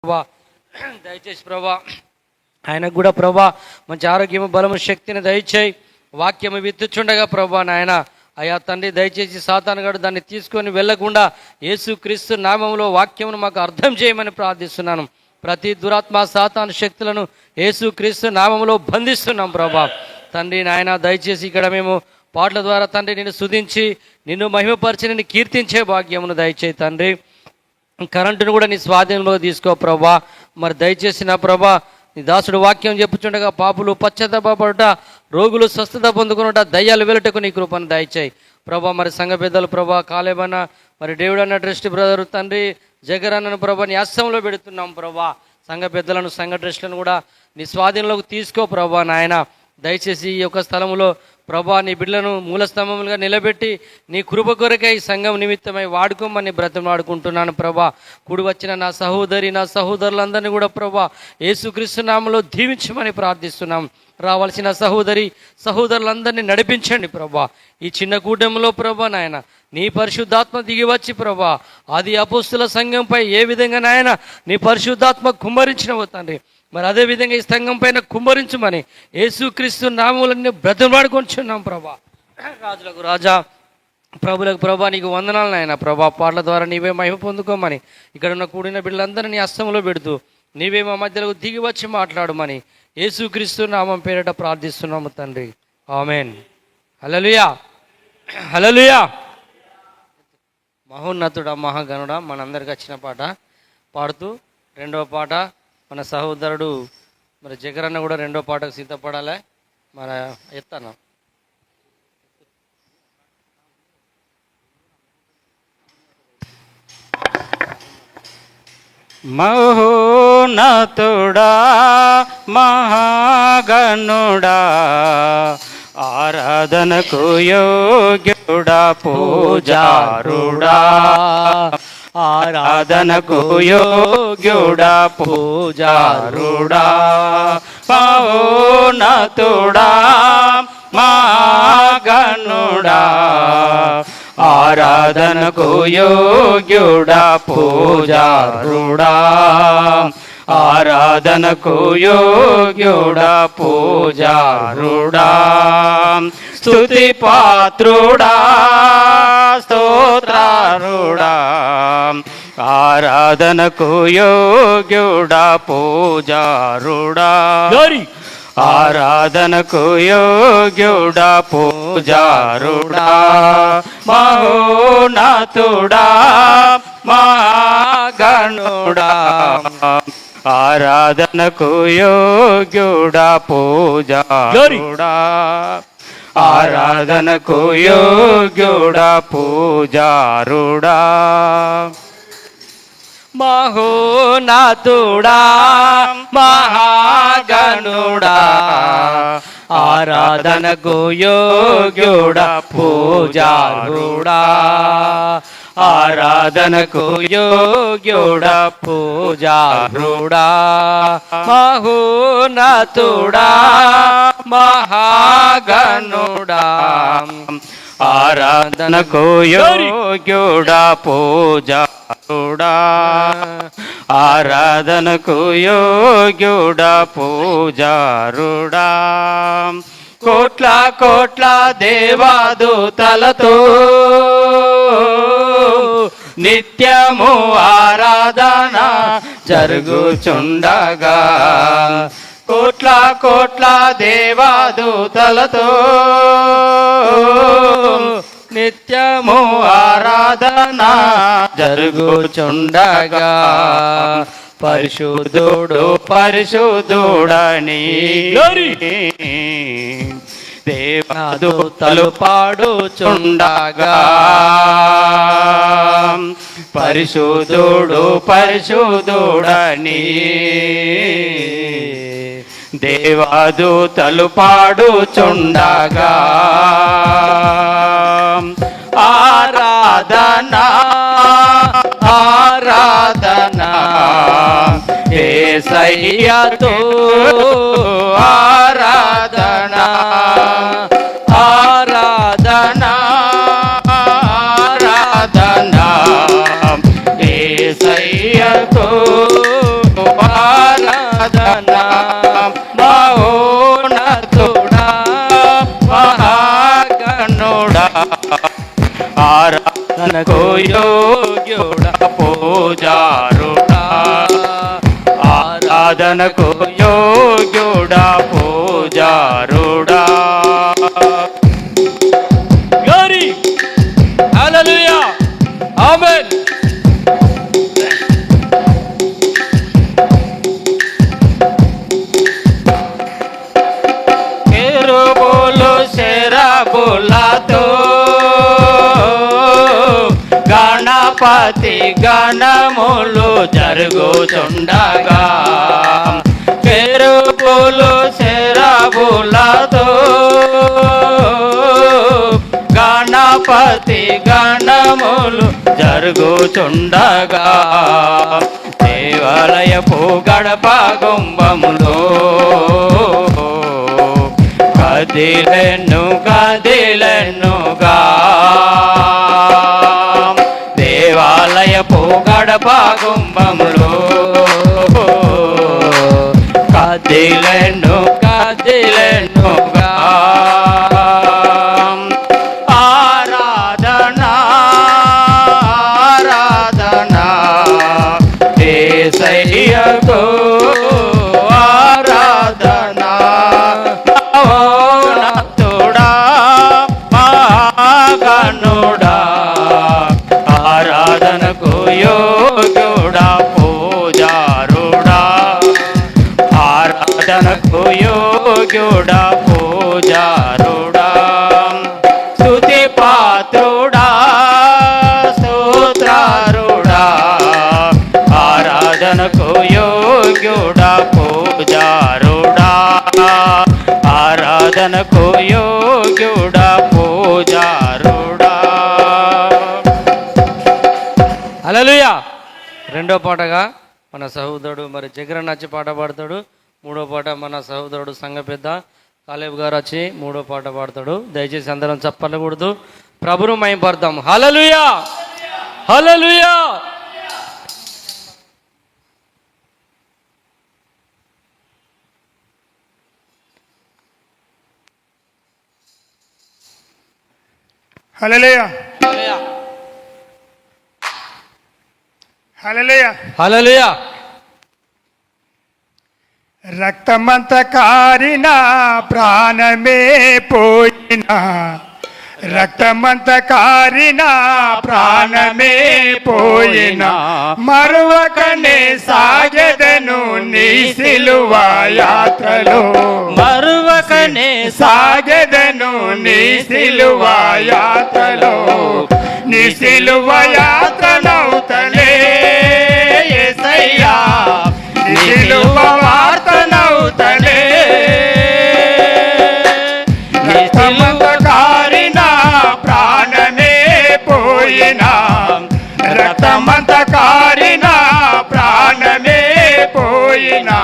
ప్రభా దయచేసి ప్రభా ఆయనకు కూడా ప్రభా మంచి ఆరోగ్యము బలము శక్తిని దయచేయి. వాక్యము విత్తుచుండగా ప్రభా నాయన అయ్యా తండ్రి దయచేసి సాతానుగాడు దాన్ని తీసుకొని వెళ్లకుండా యేసుక్రీస్తు నామములో వాక్యమును మాకు అర్థం చేయమని ప్రార్థిస్తున్నాను. ప్రతి దురాత్మ సాతాను శక్తులను యేసుక్రీస్తు నామములో బంధిస్తున్నాం ప్రభా తండ్రి నాయన. దయచేసి ఇక్కడ మేము పాటల ద్వారా తండ్రి నిన్ను స్తుతించి నిన్ను మహిమపరిచి నిన్ను కీర్తించే భాగ్యమును దయచేయి తండ్రి. కరెంటును కూడా నీ స్వాధీనంలో తీసుకో ప్రభా. మరి దయచేసి నా ప్రభా నీ దాసుడు వాక్యం చెప్పుచుండగా పాపులు పశ్చాత్తాపపడుట, రోగులు స్వస్థత పొందుకునుట, దయ్యాలు వెలుటకు నీ కృపను దయచేయి ప్రభా. మరి సంఘ పెద్దలు ప్రభా కాలేబన్న మరి డేవిడ్ అన్న ట్రస్ట్ బ్రదర్ తండ్రి జగర్ అన్నను ప్రభా నీ హస్తంలో పెడుతున్నాం ప్రభా. సంఘ పెద్దలను సంఘ ట్రస్టులను కూడా నీ స్వాధీనంలోకి తీసుకో ప్రభా నాయన. దయచేసి ఈ యొక్క స్థలంలో ప్రభా నీ బిడ్డలను మూలస్తంభములుగా నిలబెట్టి నీ కృప కొరకై సంఘం నిమిత్తమై వాడుకోమని బ్రతిమాడుకుంటున్నాను ప్రభా. కూడి వచ్చిన నా సహోదరి నా సహోదరులందరినీ కూడా ప్రభా యేసుక్రీస్తు నామములో దీవించమని ప్రార్థిస్తున్నాం. రావాల్సిన సహోదరులందరినీ నడిపించండి ప్రభా. ఈ చిన్న కూటమిలో ప్రభా నాయన నీ పరిశుద్ధాత్మ దిగి వచ్చి ప్రభా ఆది అపోస్తుల సంఘంపై ఏ విధంగా నాయన నీ పరిశుద్ధాత్మ కుమ్మరించినవో తండ్రి మరి అదేవిధంగా ఈ సంఘం పైన కుమ్మరించమని యేసుక్రీస్తు నామములన్నీ బ్రతిమాడుకొంచున్నాం ప్రభా. రాజులకు రాజా ప్రభులకు ప్రభా నీకు వందనాలు నాయన ప్రభా. పాటల ద్వారా నీవే మహిమ పొందుకోమని ఇక్కడ ఉన్న కూడిన బిడ్డలందరినీ నీ హస్తంలో పెడుతూ నీవే మా మధ్యలో దిగి వచ్చి మాట్లాడమని యేసుక్రీస్తు నామం పేరిట ప్రార్థిస్తున్నాము తండ్రి. ఆమెన్. హల్లెలూయా హల్లెలూయా. మహోన్నతుడా మహాగణుడా మనందరికి వచ్చిన పాట పాడుతూ రెండవ పాట మన సహోదరుడు మరి జగరన్న కూడా రెండో పాటకు సిద్ధపడాలి. మన ఎత్తాను మహోన్నతుడా మహాగణుడా ఆరాధనకు యోగ్యుడా పూజారుడా ఆరాధనకు యోగ్యుడా పూజారుడా మహోన్నతుడా మహాగణుడా ఆరాధనకు యోగ్యుడా పూజారుడా ఆరాధనకు యోగ్యుడా పూజారుడా స్తుతి పాత్రుడా స్తోత్రారుడా ఆరాధనకు యోగ్యుడా పూజారుడా ఆరాధనకు యోగ్యుడా పూజారుడా మహోన్నతుడా మహాగణుడా ఆరాధనకు యోగ్యుడా పూజారుడా ఆరాధనకు యోగ్యుడా పూజారుడా మహోన్నతుడా మహాగణుడా ఆరాధనకు యోగ్యుడా పూజారుడా ఆరాధనకు యోగ్యుడా పూజారుడా మహోన్నతుడా మహాగణుడా ఆరాధనకు యోగ్యుడా పూజారుడా ఆరాధనకు యోగ్యుడా పూజారుడా కోట్ల కోట్ల దేవదూతలతో నిత్యము ఆరాధన జరుగుచుండగా కోట్ల కోట్ల దేవదూతలతో నిత్యము ఆరాధన జరుగుచుండగా పరిశుద్ధుడు పరిశుద్ధుడని దేవదూతలు పాడుచుండగా పరిశుద్ధుడు పరిశుద్ధుడని దేవదూతలు పాడుచుండగా ఆరాధనా ఆరాధనా యేసయ్యతో ఆరాధనా ఆరాధనా ఆరాధనా యేసయ్యతో యోగ్యుడా పూజారుడా ఆరాధనకు యోగ్యుడా పూజారుడా గ్లోరీ హల్లెలూయా ఆమేన్ కెరూబులు సెరాబులతో గణపతి గణములు జరుగుచుండగా కెరూబులు సెరాబులతో గణపతి గణములు జరుగుచుండగా దేవాలయపు గడప గుంబములో కదిలెన్నుగా దేవాలయపు గడప గుంబములో కదిలెన్నుగా ఆరాధనా యేసయ్యకు ఆరాధనా మహోన్నతుడా మహాగణుడా ఆరాధనకు యోగ్యుడా పూజారుడా ఆరాధనకు యోగ్యుడా పూజారుడా స్తుతి పాత్రుడా స్తోత్రారుడా ఆరాధనకు యోగ్యుడా పూజారుడా ఆరాధనకు యోగ్యుడా పూజారుడా హల్లెలూయా రెండో పాటగా మన సహోదరుడు మరి జగన్ వచ్చి పాట పాడతాడు. మూడో పాట మన సహోదరుడు సంఘ పెద్ద కాలేబ్ గారు వచ్చి మూడో పాట పాడతాడు. దయచేసి అందరం చప్పలకూడదు, ప్రభును మహింపడదాం. హల్లెలూయా హల్లెలూయా. హల్లెలూయా హల్లెలూయా హల్లెలూయా. రక్తమంత కారిన ప్రాణమే పోయినా రక్తమంత కారిన ప్రాణమే పోయినా మరువకనే సాగెదను నీ సిలువ యాత్రలో మరువకనే సాగెదను నీ సిలువ యాత్రలో నీ సిలువ యాత్రనౌతలే యేసయ్యా నీ సిలువ వార్తనౌతలే రక్తమంత కారిన ప్రాణమే పోయినా రక్తమంత కారిన ప్రాణమే పోయినా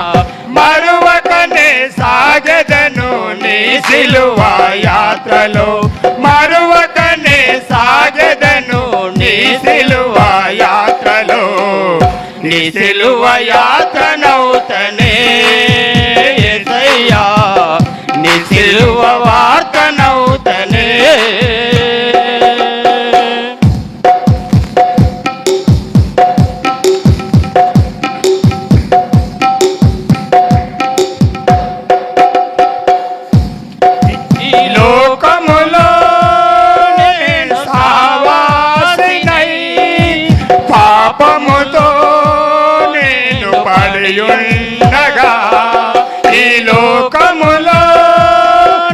మరువకనే సాగెదను నీ సిలువ యాత్రలో మరువకనే సాగెదను నీ సిలువ యాత్రలో నీ సిలువ యాత్రనౌతనే యేసయ్యా నీ సిలువ వార్తనౌతనే ఈ లోకములో నేను సావాసినై పాపముతో నేను పడియుండగా ఈ లోకములో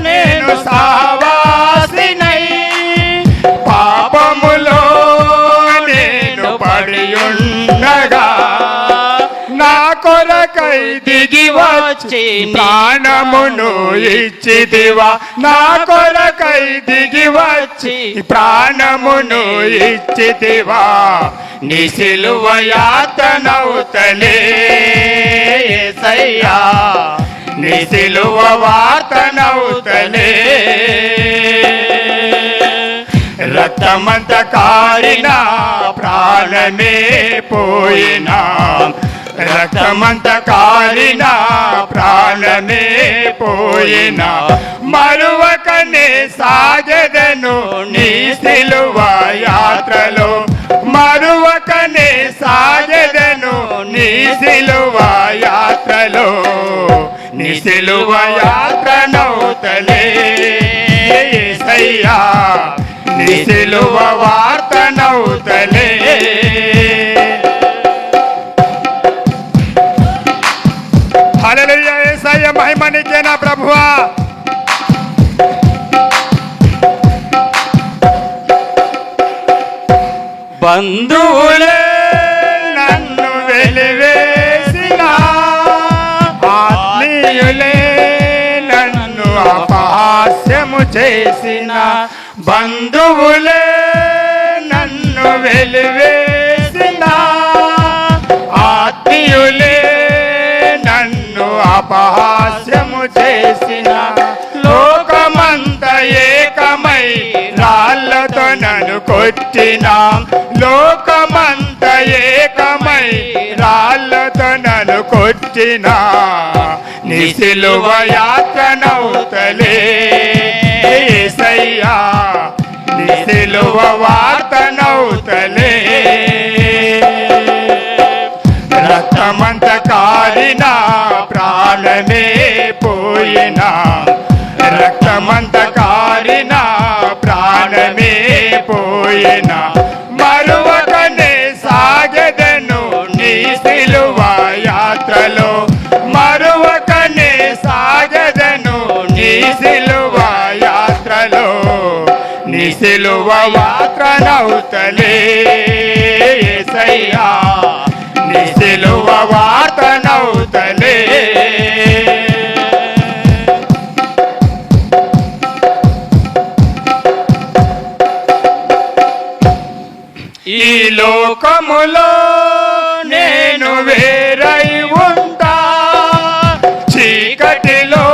నేను సావాసినై పాపములో నేను పడియుండగా నా కొరకై దిగి వచ్చి ప్రాణమును ఇచ్చితివా నా కొరకై దిగి వచ్చి ప్రాణమును ఇచ్చితివా నీ సిలువ యాతనౌతలే యేసయ్యా నీ సిలువ వార్తనౌతలే రక్తమంత కారిన ప్రాణమే పోయినా రక్తమంత కారిన ప్రాణమే పోయినా మరువకనే సాగెదను నీ సిలువ యాత్రలో మరువకనే సాగెదను నీ సిలువ యాత్రలో, నీ సిలువ యాత్ర నౌతలే యేసయ్యా, నీ సిలువ వార్త నౌతలే. హల్లెలూయా. యేసయ్య మహిమ నీకే నా ప్రభువా. బంధువులే నన్ను వెలివేసిన, ఆత్మీయులే నన్ను అపహాస్యము చేసిన, బంధువులే నన్ను వెలివేసిన, ఆత్మీయులే నన్ను అపహాస్యము చేసిన, లోకమంత ఏకమై రాళ్ళతో నన్ను కొట్టిన, లోకమంత ఏకమై రాళ్ళతో నన్ను కొట్టిన, నీ సిలువ యాత్ర నౌతలే యేసయ్యా, నీ సిలువ వార్త నౌతలే. రక్తమంత కారిన ప్రాణమే పోయిన, రక్తమంత కారిన ప్రాణమే పోయిన, మరువకనే సాగెదను నీ సిలువ యాత్రలో, మరువకనే సాగెదను నీ సిలువ యాత్రలో, నీ సిలువ యాత్ర నౌతలే యేసయ్యా, నీ సిలువ వార్త నౌతలే. ఈ లోకములో నేను వేరై ఉంటా, చీకటిలో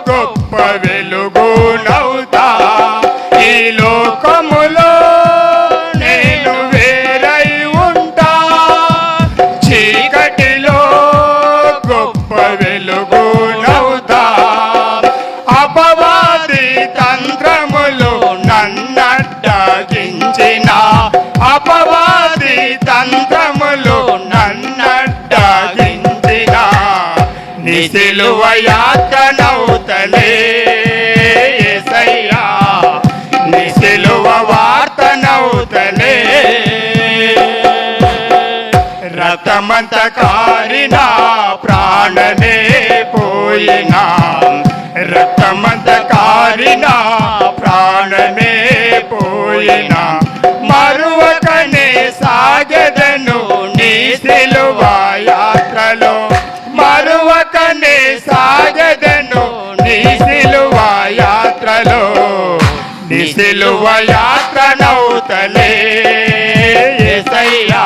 గొప్ప వెలుగు నౌతా, ఈ లోకములో నేను వేరై ఉంటా, చీకటిలో గొప్ప వెలుగు నౌతా, అపవాది తంత్రములు నన్నడ్డగించిన, అపవాది తంత్రములు నన్నడ్డగించిన, నీ సిలువ యాత్ర నౌతలే యేసయ్యా, నీ సిలువ వార్త నౌతలే. రక్తమంత కారిన ప్రాణమే పోయిన, రక్తమంత కారిన ప్రాణమే పోయిన, మరువకనే సాగెదను నీ సిలువ యాత్రలో, మరువకనే సాగెదను నీ సిలువ యాత్రలో, నీ సిలువ యాత్ర నౌతలే యేసయ్యా,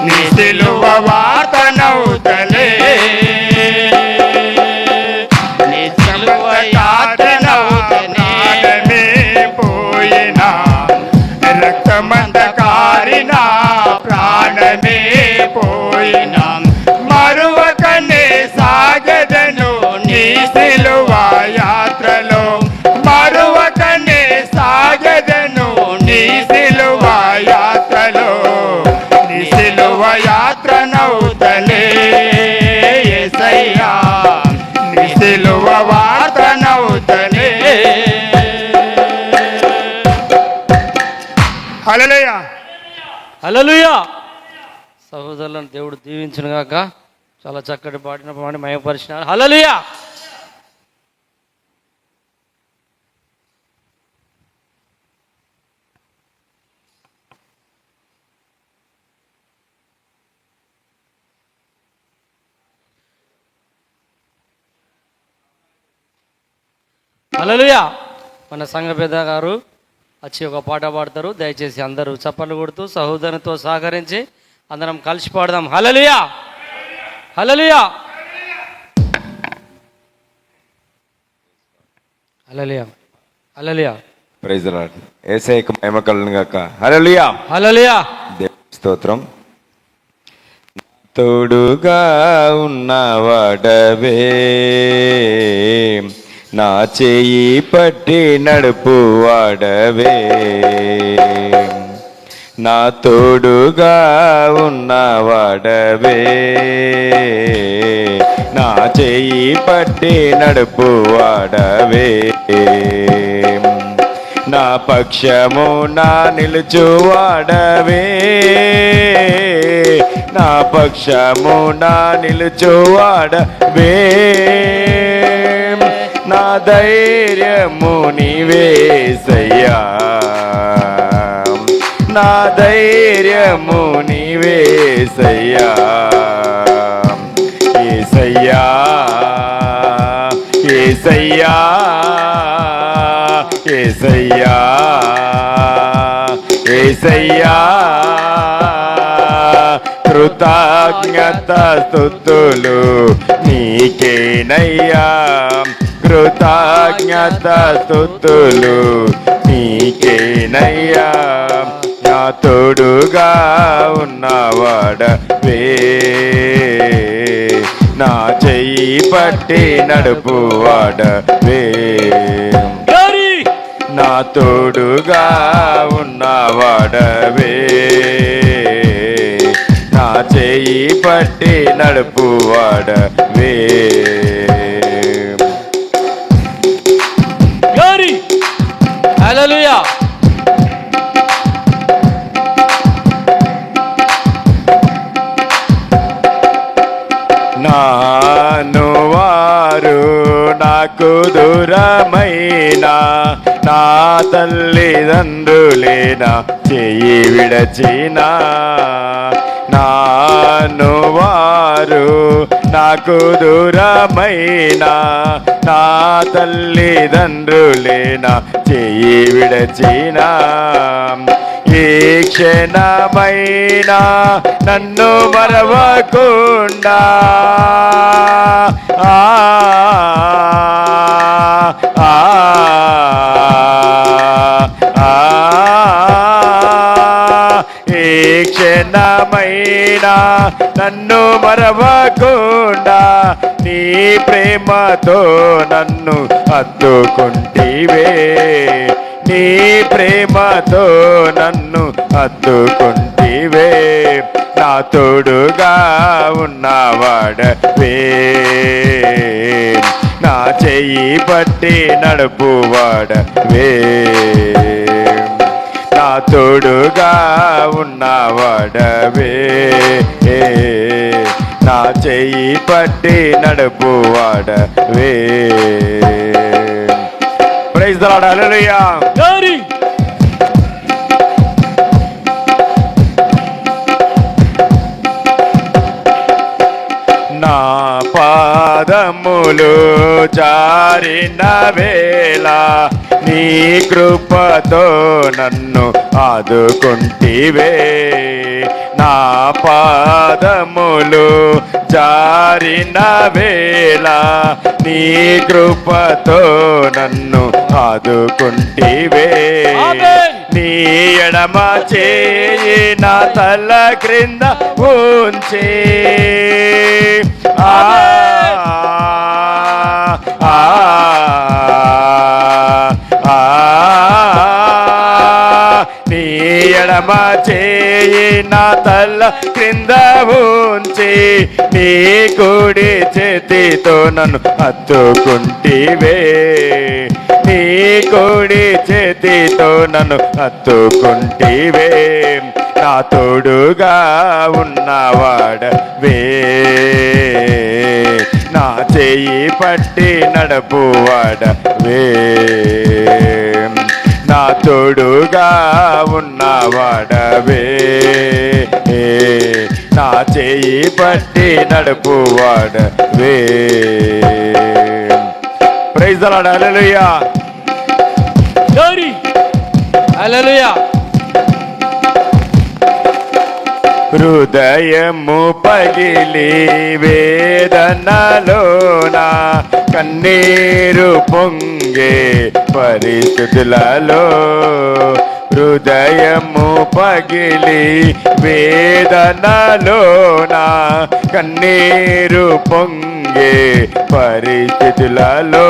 నీ సిలువ వార్త నౌతలే. నీ సిలువ యాత్ర నౌతలే పోయిన, రక్తమంత కారిన ప్రాణమే పోయిన, మరువకనే సాగెదను నీ సిలువ యాత్రలో, మరువకనే సాగెదను నీ సిలువ యాత్రలో, నీ సిలువ యాత్ర నౌతలే యేసయ్యా, నీ సిలువ వార్త నౌతలే. హల్లెలూయా. హల్లెలూయా. సహోదరులను దేవుడు దీవించును గాక. చాలా చక్కటి పాడిన పాడి మయపరిచినారు. హల్లెలూయా. హల్లెలూయా. మన సంఘ పెద్ద గారు వచ్చి ఒక పాట పాడతారు. దయచేసి అందరూ చప్పట్లు కొడుతూ సహోదరునితో సహకరించి అందరం కలిసి పాడదాం. Hallelujah. Hallelujah. Hallelujah. Hallelujah. Praise the Lord. యేసయ్యకు మహిమ కలుగును గాక. హల్లెలూయా. హల్లెలూయా. దేవుని స్తోత్రం. తోడుగా ఉన్నవాడవే, నా చేయి పట్టి నడుపు వాడవే, నా తోడుగా ఉన్నవాడవే, నా చెయ్యి పట్టి నడుపువాడవే, నా పక్షము నా నిలుచువాడవే, నా పక్షము నా నిలుచువాడవే, నా ధైర్యము నీవేసయ్యా, నా ధైర్యము నీవేసయ్యా, యేసయ్యా యేసయ్యా యేసయ్యా యేసయ్యా, కృతజ్ఞత స్తుతులు నీకేనయ్యా, కృతజ్ఞత స్తుతులు నీకేనయ్యా, నా తోడుగా ఉన్నవాడవే, నా చెయ్యి పట్టి నడుపువాడవే, నా తోడుగా ఉన్నవాడవే, నా చెయ్యి పట్టి నడుపువాడవే. హల్లెలూయా. నాను వారు నాకు దూరమైన నా తల్లిదండ్రులేనా చెయ్యి విడచిన, నాను వారు నాకు దూరమైన నా తల్లిదండ్రులేనా చెయ్యి విడచిన, ఏ క్షణమైనా నన్ను మరవకుండా ఏ క్షణమైనా నన్ను మరవకుండా నీ ప్రేమతో నన్ను హత్తుకుంటివే, నీ ప్రేమతో నన్ను హత్తుకుంటివే, నా తోడుగా ఉన్నవాడవే, నా చెయ్యి పట్టి నడుపువాడవే, నా తోడుగా ఉన్నవాడవే, నా చెయ్యి పట్టి నడుపువాడవే. Praise the Lord. హల్లెలూయా. నా పాదములు జారిన వేళ నీ కృపతో నన్ను ఆదుకుంటివే, నా పాదములు జారిన వేళ నీ కృపతో నన్ను ఆదుకుంటివే, నీ ఎడమ చేయి నా తల క్రింద ఉంచి నీ ఎడమ చేయి నా తల క్రింద ఉంచి నీ కుడి చేతితో నన్ను హత్తుకుంటివే, నీ కుడి చేతితో నన్ను హత్తుకుంటివే, నా తోడుగా ఉన్నవాడవే, నా చెయ్యి పట్టి నడుపువాడవే, నా తోడుగా ఉన్నవాడవే, నా చెయ్యి పట్టి నడుపువాడవే. Praise the Lord. Hallelujah. Hallelujah. హృదయము పగిలి వేదనలోన కన్నీరు పొంగే పరిస్థితులలో, హృదయము పగిలి వేదనలోన కన్నీరు పొంగే పరిస్థితులలో,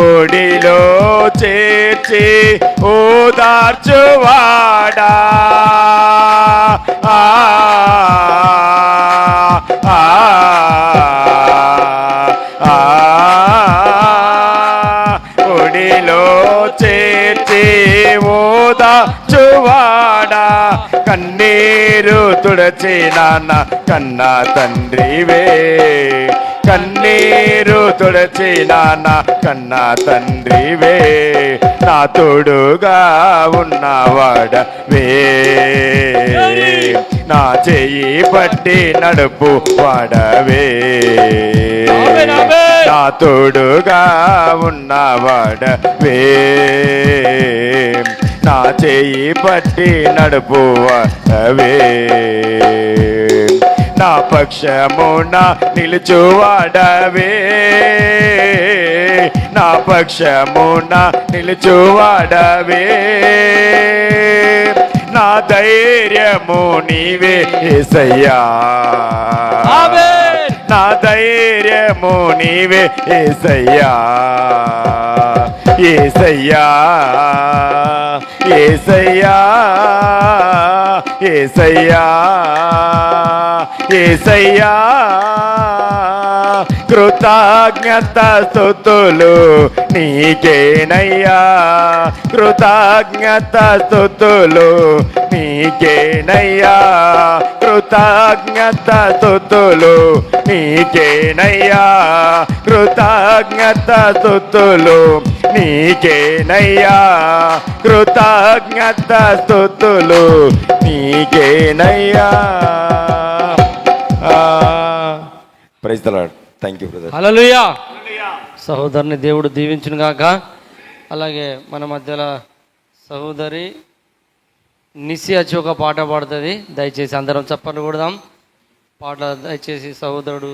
ఒడిలో చేర్చి ఓదార్చువాడా ఆ, ఆ, ఆ, ఒడిలో చేర్చి ఓదార్చువాడా కన్నీరు తుడచిన నా కన్నా తండ్రివే కన్నీరు తుడచిన నా కన్నా తండ్రివే నా తోడుగా ఉన్నవాడవే నా చెయ్యి పట్టి నడుపు వాడవే నా తోడుగా ఉన్నవాడవే నా చెయ్యి పట్టి నడుపు వాడవే నా పక్షమున నిలుచువాడవే నా పక్షమున నిలుచువాడవే నా ధైర్యము నీవే యేసయ్యా నా ధైర్యము నీవే యేసయ్యా యేసయ్యా యేసయ్యా యేసయ్యా యేసయ్యా కృతజ్ఞత స్తుతులు నీకేనయ్యా కృతజ్ఞత స్తుతులు నీకేనయ్యా కృతజ్ఞత స్తుతులు నీకేనయ్యా కృతజ్ఞత స్తుతులు నీకేనయ్యా కృతజ్ఞత స్తుతులు నీకేనయ్యా praise the Lord thank you brother hallelujah సహోదరుని దేవుడు దీవించును గాక అలాగే మన మధ్యలో సహోదరి నిసి వచ్చి ఒక పాట పాడుతుంది దయచేసి అందరం చప్పట్లు కొడదాం పాట దయచేసి సహోదరుడు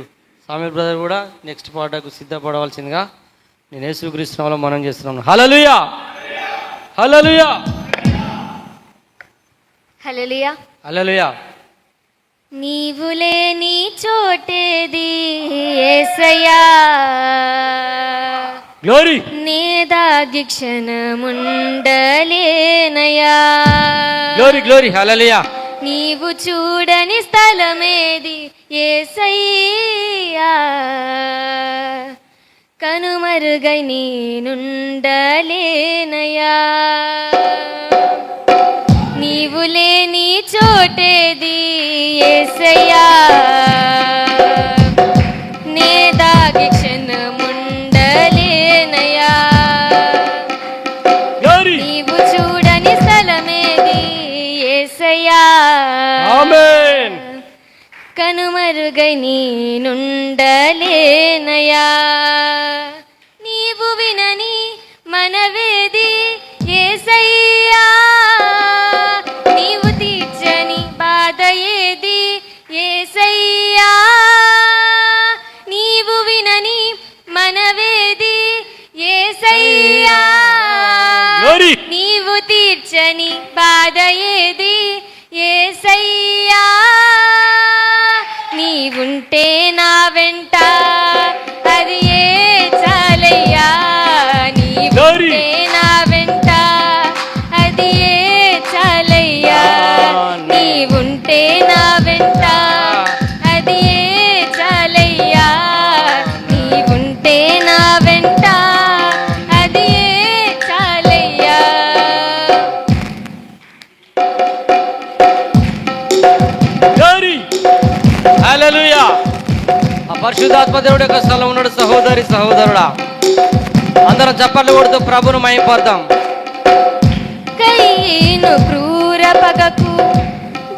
సామీల్ బ్రదర్ కూడా నెక్స్ట్ పాటకు సిద్ధపడవలసిందిగా నేను యేసుక్రీస్తునామములో మనం చేస్తున్నాను హల్లెలూయా హల్లెలూయా హల్లెలూయా హల్లెలూయా నీవు లేని చోటేది యేసయ్యా గ్లోరీ నేదాగి క్షణముండలేనయా గ్లోరీ గ్లోరీ హల్లెలూయా నీవు చూడని స్థలమేది యేసయ్యా కనుమరుగై నేనుండలేనయా నీవు లేని చోటేది యేసయ్యా నే దాగి క్షణముండలేనయా నీవు చూడని స్థలమేది యేసయ్యా ఆమేన్ కనుమరుగై నేనుండలేనయా నీవు వినని మనవేది యేసయ్యా నీవు తీర్చని బాధ ఏది యేసయ్యా నీవు వినని మనవేది యేసయ్యా నీవు తీర్చని బాధ ఏది యేసయ్యా నీవుంటే నా వెంట అది ఏ చాలయ్యా నీవుంటే నా వెంట అది ఏ చాలయ్యా నీవుంటే నా వెంట అది ఏ చాలయ్యా నీవుంటే నా వెంట అది ఏ చాలయ్యా హల్లెలూయా ఆ పరిశుద్ధాత్మ దేవుడి యొక్క స్థలం ఉన్నాడు సహోదరి సహోదరుడా అందరం చప్పట్లు కొడుతూ ప్రభును మహింపొద్దాం కయ్యను క్రూర పగకు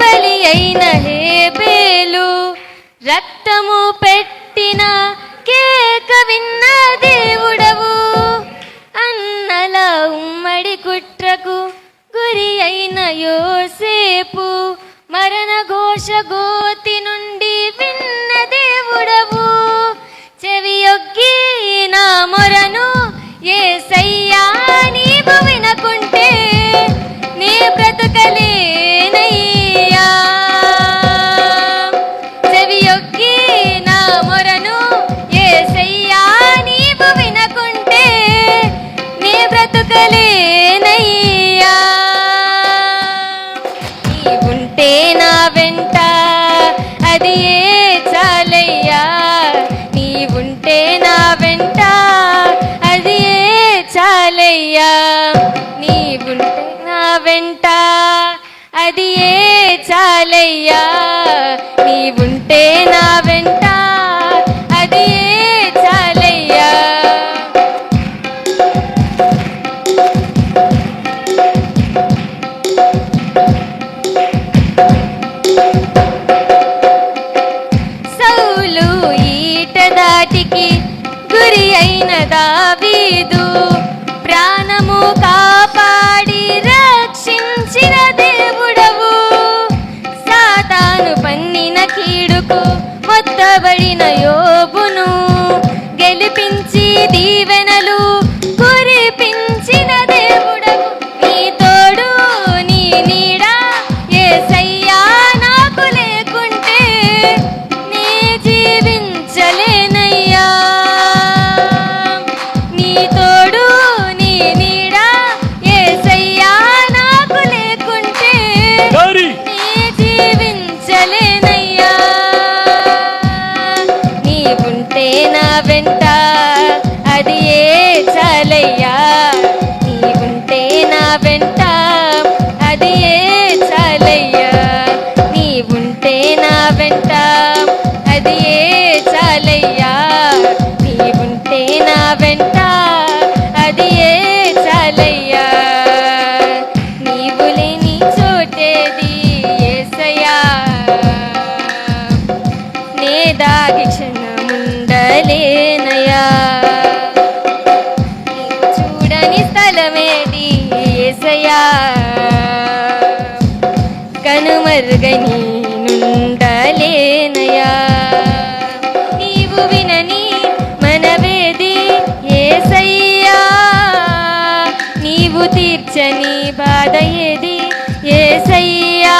బలి అయిన హేబేలు రక్తము పెట్టిన కేక విన్న దేవుడవు అన్నల ఉమ్మడి కుట్రకు గురి అయిన యోసేపు మరణ ఘోష గోతి నుండి విన్న దేవుడవు చెవియొగ్గి నా మొరను యేసయ్యా నీవు వినకుంటే నీ బ్రతుకలేనయ్యా చెవియొగ్గి నా మొరను యేసయ్యా నీవు వినకుంటే నీ బ్రతుకలేనయ్యా చాలయ్యా నీవుంటే నా వెంట అది ఏ చాలయ్యా నీవుంటే నా వెంట అది ఏ చాలయ్యా సౌలు ఈట దాటికి గురి అయిన దావీదు ప్రాణము కాపాడి రక్షించిన దేవుడవు సాతాను పన్నిన కీడుకు మొత్తబడిన యోబును గెలిపించి దీవెనలు కురిపించిన దేవుడవు నీ తోడు నీ నీడ యేసయ్యా నాకు లేకుంటే నే జీవించలేనయ్యా నీ తోడు నీ నీడ యేసయ్యా నాకు లేకుంటే నే జీవించలేనయ్యా నీవుంటే నా వెంట అది ఏ చాలయ్యా నీవుంటే నా వెంట అది ఏ చాలయ్యా నీవుంటే నా వెంట అది ఏ చాలయ్యా నీవుంటే నా వెంట అది ఏ చాలయ్యా నీవు లేని చోటేది యేసయ్యా నే దాగి క్షణముండలేనయ్యా నీవు చూడని స్థలమేది యేసయ్యా కనుమరుగని నుండలేనయ్యా నీవు వినని మనవేది యేసయ్యా నీవు తీర్చని బాధ ఏది యేసయ్యా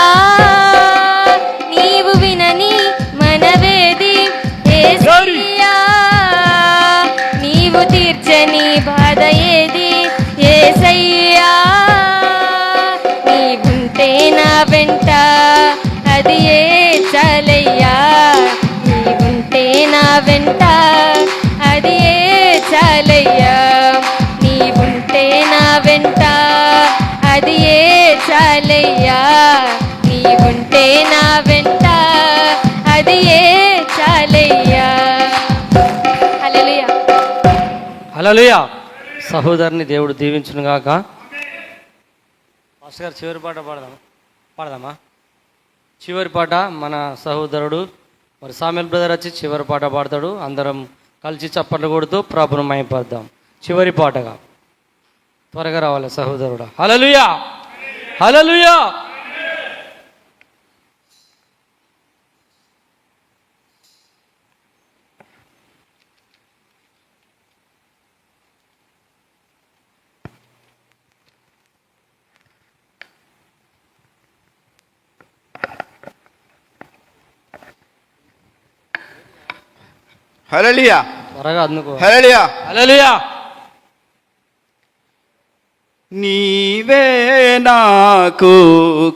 నీవు వినని మనవేది యేసయ్యా నీవు తీర్చని బాధ ఏది యేసయ్యా నీవుంటే నా వెంట అది ఏ చాలయ్యా నీవుంటే నా వెంట అది ఏ చాలయ్యా నీవుంటే నా వెంట అది ఏ చాలయ్యా నీవుంటే నా వెంట అది ఏ చాలయ్యా హల్లెలూయా హల్లెలూయా. సహోదరుని దేవుడు దీవించును గాక. పాస్టర్ గారు చివరి పాట పాడదామా చివరి పాట మన సహోదరుడు మరి సామెల్ బ్రదర్ వచ్చి చివరి పాట పాడతాడు. అందరం కలిసి చప్పట్లు కొడుతూ ప్రభును మహిమపడదాం. చివరి పాటగా త్వరగా రావాలి సహోదరుడు. హల్లెలూయా హల్లెలూయా. హల్లెలూయా త్వరగా అందుకో. హల్లెలూయా. హల్లెలూయా. నీవే నాకు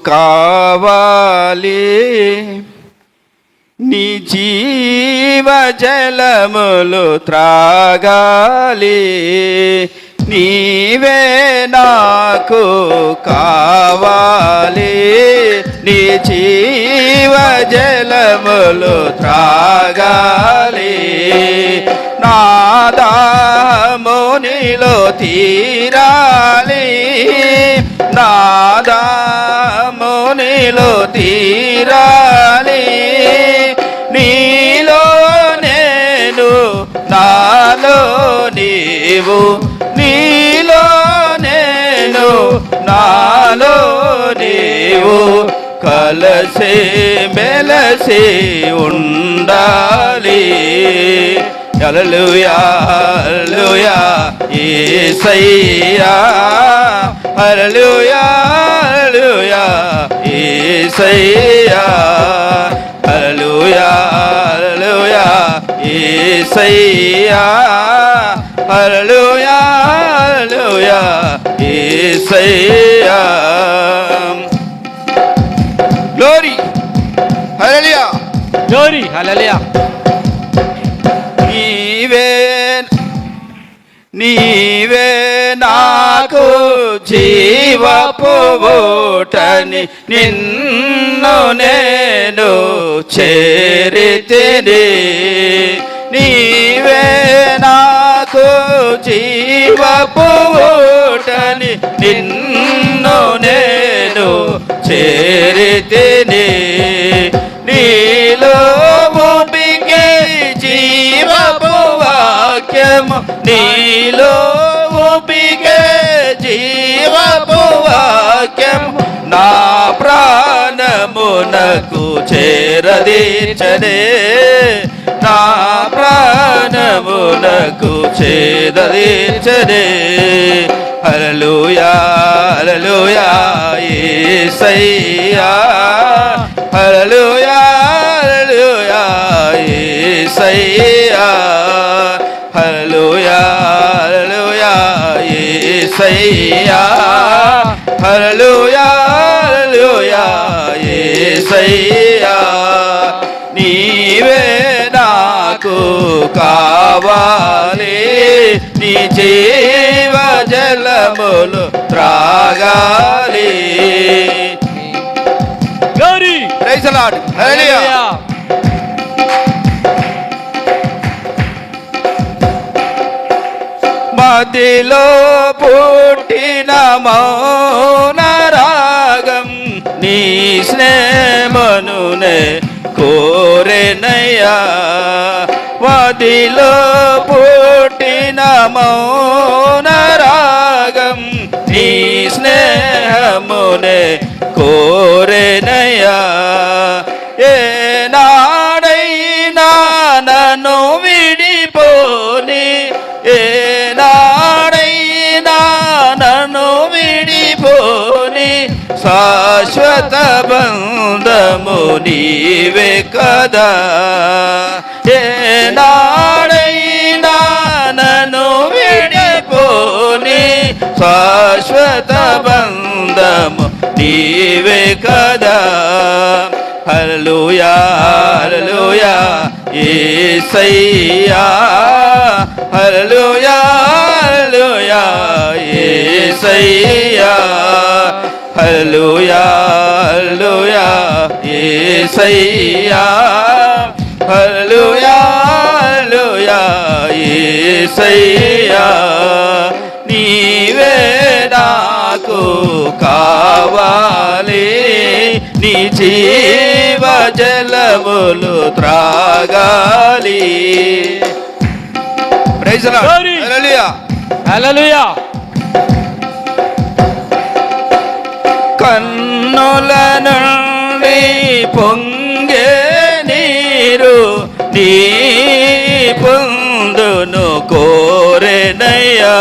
కావాలి నీ జీవ జలములు త్రాగాలి నీవే నాకు కావాలి నీ జీవ జలములు త్రాగాలి నాదాము నీలో తీరాలి నాదాము నీలో తీరాలి నీలో నేను నాలో నీవు నీలో నేను నాలో నీవు కలసి మెలసి ఉండాలి హల్లెలూయా హల్లెలూయా యేసయ్యా హల్లెలూయా హల్లెలూయా యేసయ్యా హల్లెలూయా హల్లెలూయా యేసయ్యా హల్లెలూయా హల్లెలూయా యేసయ్యా గ్లోరీ హల్లెలూయా గ్లోరీ హల్లెలూయా. నీవే నీవే నాకు జీవపు ఊటని నిన్ను నేను చేరితిని నీవే నాకు జీవపు ఊటని నిన్ను నేను చేరితిని నీలో ఊపికే జీవపు వాక్యము నీలో ఊపికే జీవపు వాక్యము నా ప్రాణమునకు చేరదీర్చనే నా ప్రాణమునకు చేరదీర్చనే హల్లెలూయా హల్లెలూయా యేసయ్యా హల్లెలూయా హల్లెలూయా యేసయ్యా హల్లెలూయా హల్లెలూయా యేసయ్యా హల్లెలూయా హల్లెలూయా యేసయ్యా నీవే నాకు కావాలి నీ జీవ జలములు త్రాగాలి Glory. ప్రైజ్ ది లార్డ్ హల్లెలూయా మదిలో పుట్టిన మౌన రాగం నీ స్నేహమునే కోరెనయ్యా మదిలో పుట్టిన మౌన రాగం నీ స్నేహమునే కోరెనయ్యా ఏ నాడైనా నన్ను విడిపోని ఏ నాడైనా నన్ను విడిపోని శాశ్వత బంధము నీవే కదా ఏ నాడైనా నన్ను విడిపోని శాశ్వత బంధము నీవే కదా హల్లెలూయా హల్లెలూయా యేసయ్యా హల్లెలూయా హల్లెలూయా యేసయ్యా హల్లెలూయా హల్లెలూయా యేసయ్యా హల్లెలూయా హల్లెలూయా యేసయ్యా నీవే నాకు కావాలి నీ జీవ జలములు త్రాగాలి ప్రైజ్ ది లార్డ్ Glory. హల్లెలూయా హల్లెలూయా కన్నుల నుండి పొంగే నీరు నీ పొందును కోరెనయ్యా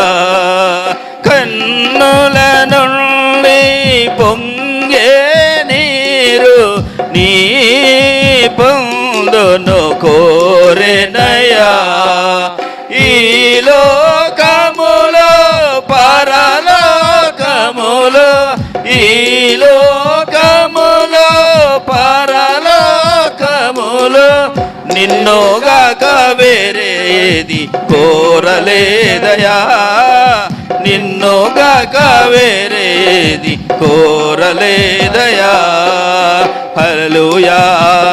కన్నుల నుండి పొంగే నీరు నీ పొందును కోరెనయ్యా ఈ లోకములో పరలోకములో ఈ లోకములో పరలోకములో నిన్నుగాక వేరేది కోరలేదయా నిన్నుగాక వేరేది కోరలేదయా హల్లెలూయా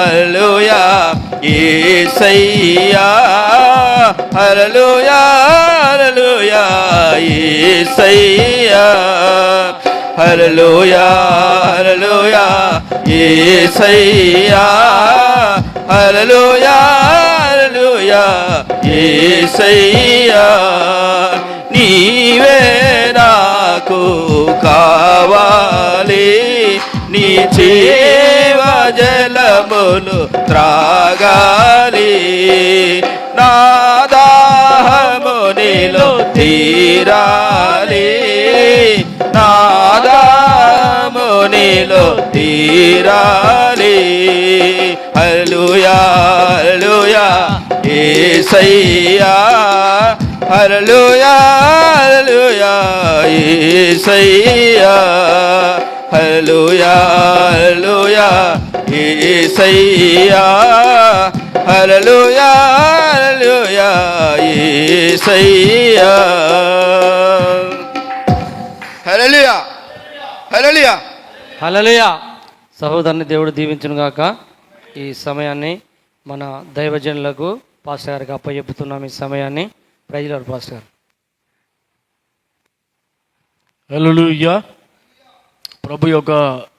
హల్లెలూయా యేసయ్యా హల్లెలూయా హల్లెలూయా యేసయ్యా హల్లెలూయా హల్లెలూయా యేసయ్యా హల్లెలూయా హల్లెలూయా యేసయ్యా నీవే నాకు కావాలి నీ జీవ జలములు త్రాగాలి నా దాహము నీలో తీరాలి నా దాహము నీలో తీరాలి హల్లెలూయా హల్లెలూయా యేసయ్యా హల్లెలూయా హల్లెలూయా యేసయ్యా హల్లెలూయా హల్లెలూయా యేసయ్యా హల్లెలూయా హల్లెలూయా యేసయ్యా హల్లెలూయా హల్లెలూయా హల్లెలూయా. సహోదరుని దేవుడు దీవించును గాక. ఈ సమయాన్ని మన దైవజనులకు పాస్టర్ గారికి అప్పచెప్పుతున్నాం. ఈ సమయాన్ని ప్రైజ్లాడు పాస్టర్ గారు. హల్లెలూయా. ప్రభు యొక్క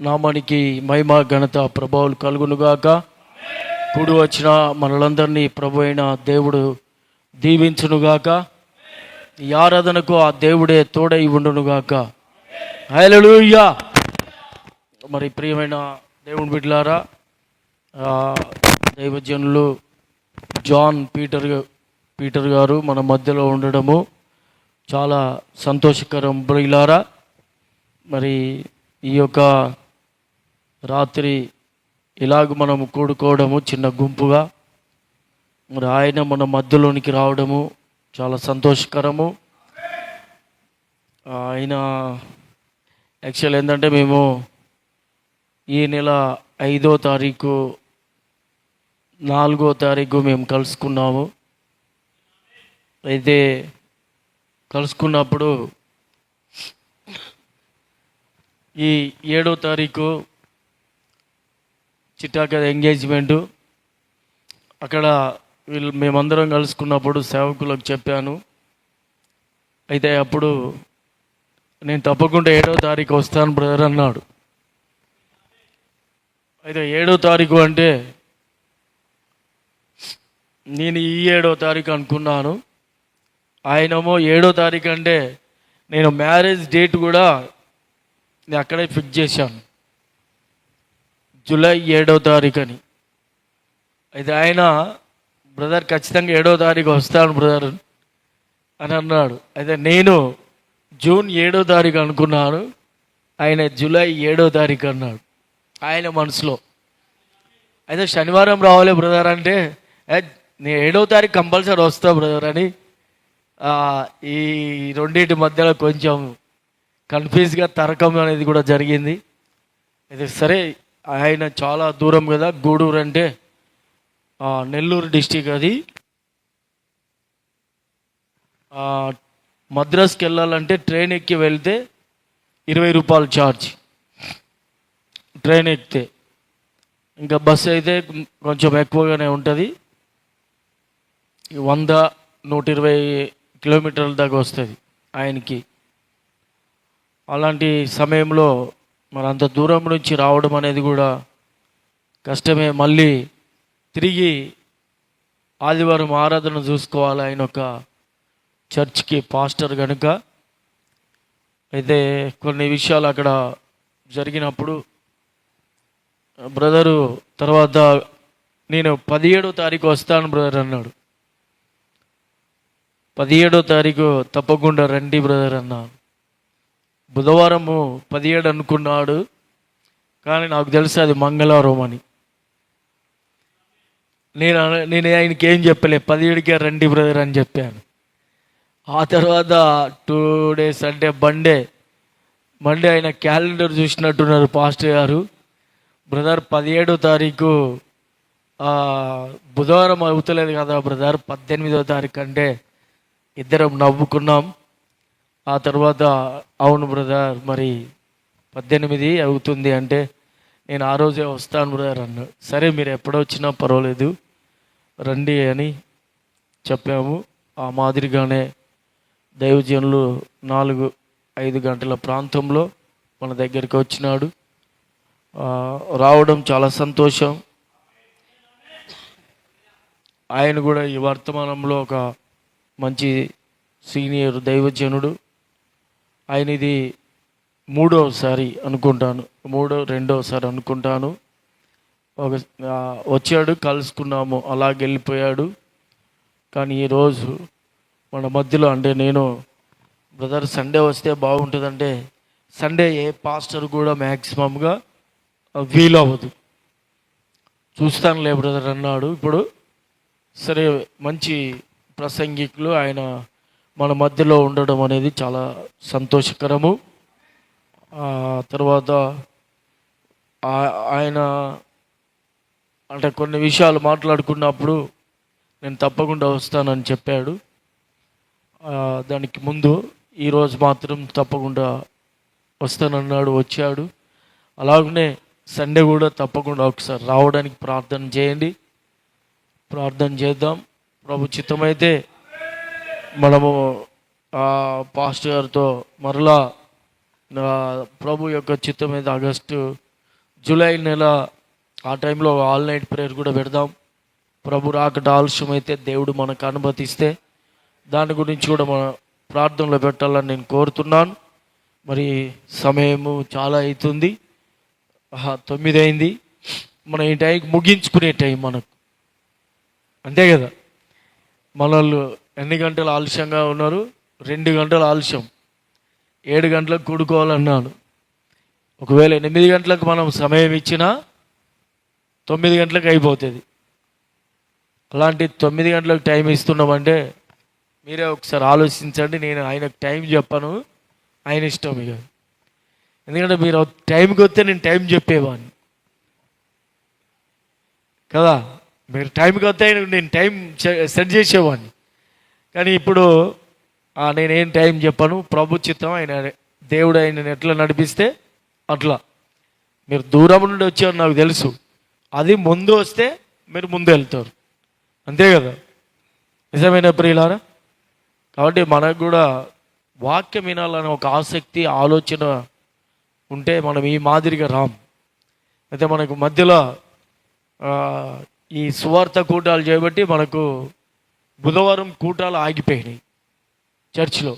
నామానికి మహిమ ఘనత ప్రభావాలు కలుగునుగాక. కూడి వచ్చిన మనలందరినీ ప్రభు అయిన దేవుడు దీవించునుగాక. ఈ ఆరాధనకు ఆ దేవుడే తోడై ఉండునుగాక. హల్లెలూయా. మరి ప్రియమైన దేవుని బిడ్డలారా, దైవజనులు జాన్ పీటర్ గారు మన మధ్యలో ఉండడము చాలా సంతోషకరం. ప్రియులారా, మరి ఈ యొక్క రాత్రి ఇలాగ మనము కూడుకోవడము చిన్న గుంపుగా, మరి ఆయన మన మధ్యలోనికి రావడము చాలా సంతోషకరము. ఆయన యాక్చువల్ ఏంటంటే మేము ఈ నెల 5వ తారీఖు 4వ తారీఖు మేము కలుసుకున్నాము. అయితే కలుసుకున్నప్పుడు ఈ 7వ తారీఖు చిట్టాక ఎంగేజ్మెంటు. అక్కడ మేమందరం కలుసుకున్నప్పుడు సేవకులకు చెప్పాను. అయితే అప్పుడు నేను తప్పకుండా 7వ తారీఖు వస్తాను బ్రదర్ అన్నాడు. అయితే 7వ తారీఖు అంటే నేను ఈ 7వ తారీఖు అనుకున్నాను. ఆయనేమో 7వ తారీఖు అంటే నేను మ్యారేజ్ డేట్ కూడా నేను అక్కడే ఫిక్స్ చేశాను, జూలై 7వ తారీఖు అని. అయితే ఆయన బ్రదర్ ఖచ్చితంగా 7వ తారీఖు వస్తాను బ్రదర్ అని అన్నాడు. అయితే నేను జూన్ 7వ తారీఖు అనుకున్నాను, ఆయన జూలై 7వ తారీఖు అన్నాడు ఆయన మనసులో. అయితే శనివారం రావాలి బ్రదర్ అంటే నేను 7వ తారీఖు కంపల్సరీ వస్తా బ్రదర్ అని. ఈ రెండింటి మధ్యలో కొంచెం కన్ఫ్యూజ్గా తరకం అనేది కూడా జరిగింది. అయితే సరే, ఆయన చాలా దూరం కదా, గూడూరు అంటే నెల్లూరు డిస్టిక్, అది మద్రాస్కి వెళ్ళాలంటే ట్రైన్ ఎక్కి వెళ్తే 20 రూపాయలు ఛార్జ్ ట్రైన్ ఎక్కితే. ఇంకా బస్సు అయితే కొంచెం ఎక్కువగానే ఉంటుంది, 100-120 కిలోమీటర్ల దాకా వస్తుంది ఆయనకి. అలాంటి సమయంలో మరి అంత దూరం నుంచి రావడం అనేది కూడా కష్టమే. మళ్ళీ తిరిగి ఆదివారం ఆరాధన చూసుకోవాలి, ఆయన ఒక చర్చ్కి పాస్టర్ కనుక. అయితే కొన్ని విషయాలు అక్కడ జరిగినప్పుడు బ్రదరు తర్వాత నేను 17వ తారీఖు వస్తాను బ్రదర్ అన్నాడు. 17వ తారీఖు తప్పకుండా రండి బ్రదర్ అన్నాను. బుధవారము 17 అనుకున్నాడు, కానీ నాకు తెలుసు అది మంగళవారం అని. నేను ఆయనకి ఏం చెప్పలే, 17కే రండి బ్రదర్ అని చెప్పాను. ఆ తర్వాత 2 days అంటే మండే ఆయన క్యాలెండర్ చూసినట్టున్నారు పాస్టర్ గారు. బ్రదర్ 17వ తారీఖు బుధవారం అవుతలేదు కదా బ్రదర్, 18వ తారీఖు అంటే ఇద్దరం నవ్వుకున్నాం. ఆ తర్వాత అవును బ్రదర్ మరి 18 అవుతుంది అంటే నేను ఆ రోజే వస్తాను బ్రదర్ అన్నాడు. సరే మీరు ఎప్పుడొచ్చినా పర్వాలేదు రండి అని చెప్పాము. ఆ మాదిరిగానే దైవజనులు 4-5 గంటల ప్రాంతంలో మన దగ్గరికి వచ్చినాడు. రావడం చాలా సంతోషం. ఆయన కూడా ఈ వర్తమానంలో ఒక మంచి సీనియర్ దైవజనుడు. ఆయన ఇది 3వసారి అనుకుంటాను, 2వసారి అనుకుంటాను. వచ్చాడు, కలుసుకున్నాము, అలాగ వెళ్ళిపోయాడు. కానీ ఈరోజు మన మధ్యలో, అంటే నేను బ్రదర్ సండే వస్తే బాగుంటుందంటే సండే ఏ పాస్టర్ కూడా మ్యాక్సిమంగా వీలవ్వదు. చూస్తానులే బ్రదర్ అన్నాడు. ఇప్పుడు సరే, మంచి ప్రసంగికులు ఆయన మన మధ్యలో ఉండడం అనేది చాలా సంతోషకరము. తర్వాత ఆయన అంటే కొన్ని విషయాలు మాట్లాడుకున్నప్పుడు నేను తప్పకుండా వస్తానని చెప్పాడు. దానికి ముందు ఈరోజు మాత్రం తప్పకుండా వస్తానన్నాడు, వచ్చాడు. అలాగనే సండే కూడా తప్పకుండా ఒకసారి రావడానికి ప్రార్థన చేయండి, ప్రార్థన చేద్దాం. ప్రభు చిత్తమైతే మనము పాస్టర్ గారితో మరలా ప్రభు యొక్క చిత్తమైతే ఆగస్టు జూలై నెల ఆ టైంలో ఆల్ నైట్ ప్రేయర్ కూడా పెడదాం. ప్రభు రాకట ఆలస్యమైతే దేవుడు మనకు అనుమతిస్తే దాని గురించి కూడా మన ప్రార్థనలో పెట్టాలని నేను కోరుతున్నాను. మరి సమయము చాలా అవుతుంది, 9 అయింది. మనం ఈ టైంకి ముగించుకునే టైం మనకు, అంతే కదా. మనోళ్ళు ఎన్ని గంటలు ఆలస్యంగా ఉన్నారు? 2 గంటలు ఆలస్యం. 7 గంటలకు కూడుకోవాలన్నాను. ఒకవేళ 8 గంటలకు మనం సమయం ఇచ్చినా 9 గంటలకు అయిపోతుంది. అలాంటి 9 గంటలకు టైం ఇస్తున్నామంటే మీరే ఒకసారి ఆలోచించండి. నేను ఆయనకు టైం చెప్పను, ఆయన ఇష్టం ఇక. ఎందుకంటే మీరు టైంకి వస్తే నేను టైం చెప్పేవాడిని కదా. మీరు టైంకి వస్తే నేను టైం సెట్ చేసేవాడిని. కానీ ఇప్పుడు నేనేం టైం చెప్పను. ప్రభు చిత్తం, ఆయన దేవుడు ఆయనను ఎట్లా నడిపిస్తే అట్లా. మీరు దూరం నుండి వచ్చారు నాకు తెలుసు, అది ముందు వస్తే మీరు ముందు వెళ్తారు, అంతే కదా. నిజమైన ప్రియులారా, కాబట్టి మనకు కూడా వాక్యం వినాలని ఒక ఆసక్తి, ఆలోచన ఉంటే మనం ఈ మాదిరిగా రాం. అయితే మనకు మధ్యలో ఈ సువార్త కూటాలు చేయబట్టి మనకు బుధవారం కూటాలు ఆగిపోయినాయి చర్చిలో.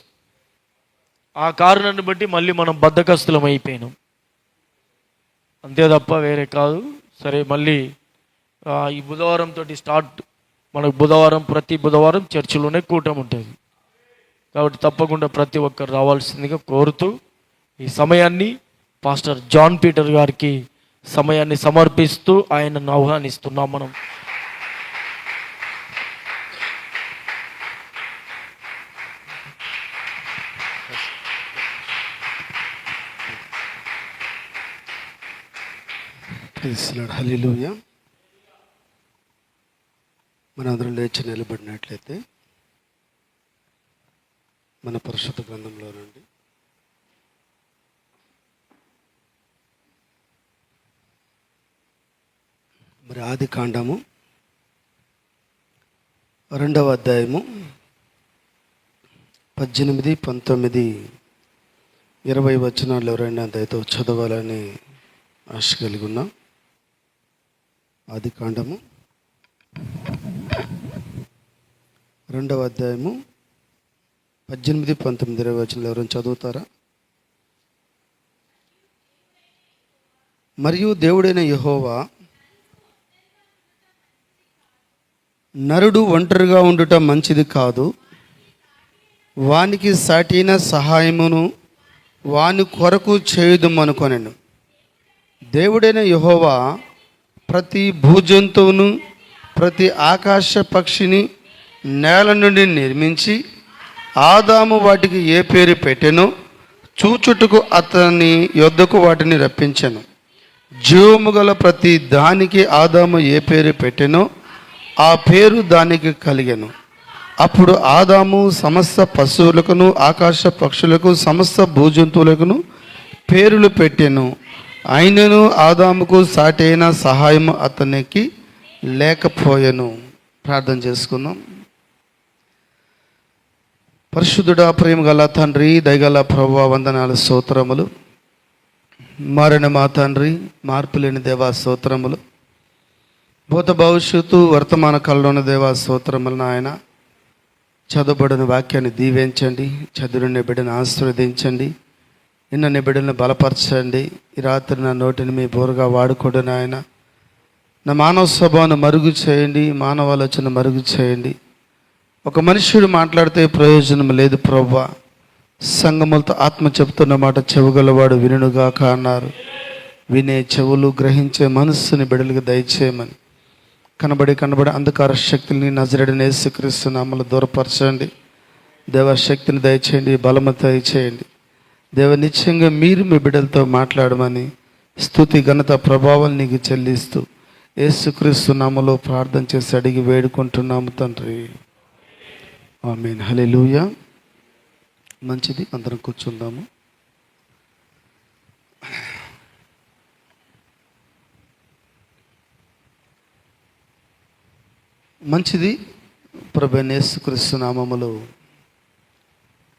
ఆ కారణాన్ని బట్టి మళ్ళీ మనం బద్ధకస్తులం అయిపోయినాం, అంతే తప్ప వేరే కాదు. సరే, మళ్ళీ ఈ బుధవారం తోటి స్టార్ట్. మనకు బుధవారం, ప్రతి బుధవారం చర్చిలోనే కూటం ఉంటుంది. కాబట్టి తప్పకుండా ప్రతి ఒక్కరు రావాల్సిందిగా కోరుతూ ఈ సమయాన్ని పాస్టర్ జాన్ పీటర్ గారికి సమయాన్ని సమర్పిస్తూ ఆయనను ఆహ్వానిస్తున్నాం మనం. హల్లెలూయా. మనందరం లేచి నిలబడినట్లయితే మన పరిశుద్ధ గ్రంథంలో నుండి మరి ఆది కాండము 2వ అధ్యాయము 18, 19, 20 వచనాలు ఎవరైనా దయతో చదవాలని ఆశ కలిగి ఉన్నాం. ఆది కాండము 2వ అధ్యాయము 18, 19, 20 వచనాలు ఎవరైనా చదువుతారా? మరియు దేవుడైన యెహోవా నరుడు ఒంటరిగా ఉండుట మంచిది కాదు, వానికి సాటిన సహాయమును వాని కొరకు చేయుదుమనుకొనెను. దేవుడైన యెహోవా ప్రతి భూజంతువును, ప్రతి ఆకాశ పక్షిని నేల నుండి నిర్మించి ఆదాము వాటికి ఏ పేరు పెట్టెనో చూచుటకు అతని యొద్దకు వాటిని రప్పించెను. జీవము గల ప్రతి దానికి ఆదాము ఏ పేరు పెట్టెనో ఆ పేరు దానికి కలిగెను. అప్పుడు ఆదాము సమస్త పశువులకును, ఆకాశ పక్షులకు, సమస్త భూజంతువులకును పేర్లు పెట్టెను. అయినను ఆదాముకు సాటైన సహాయం అతనికి లేకపోయెను. ప్రార్థన చేసుకుందాం. పరిశుద్ధుడా, ప్రేమ గల తండ్రి, దయగల ప్రభువా, వందనాలు, స్తోత్రములు. మారిన మా తండ్రి, మార్పులేని దేవా స్తోత్రములు. భూత భవిష్యత్తు వర్తమాన కాలంలోని దేవా స్తోత్రములు. నాయన, చదువుబడిన వాక్యాన్ని దీవించండి, చదువుని బిడ్డను ఆశీర్వదించండి, నిన్న బిడ్డలను బలపరచండి. ఈ రాత్రి నా నోటిని మీ బోరుగా వాడుకోండి నాయన. నా మానవ స్వభావాన్ని మరుగు చేయండి, మానవ ఆలోచన మరుగు చేయండి. ఒక మనుష్యుడు మాట్లాడితే ప్రయోజనం లేదు ప్రభువా. సంగములతో ఆత్మ చెబుతున్న మాట చెవుగలవాడు వినుగాక అన్నారు. వినే చెవులు, గ్రహించే మనస్సుని బిడ్డలకు దయచేయమని. కనబడి అంధకార శక్తుల్ని నజరేయుడైన యేసుక్రీస్తు నామములో దూరపరచండి. దేవ శక్తిని దయచేయండి, బలము దయచేయండి. దేవ నిశ్చయంగా మీరు మీ బిడ్డలతో మాట్లాడమని స్తుతి, ఘనత, ప్రభావం నీకు చెల్లిస్తూ యేసుక్రీస్తు నామములో ప్రార్థన చేసి అడిగి వేడుకుంటున్నాము తండ్రి. ఆమేన్. హల్లెలూయా. మంచిది, అందరం కూర్చుందాము. మంచిది. ప్రభువైన యేసుక్రీస్తు నామములో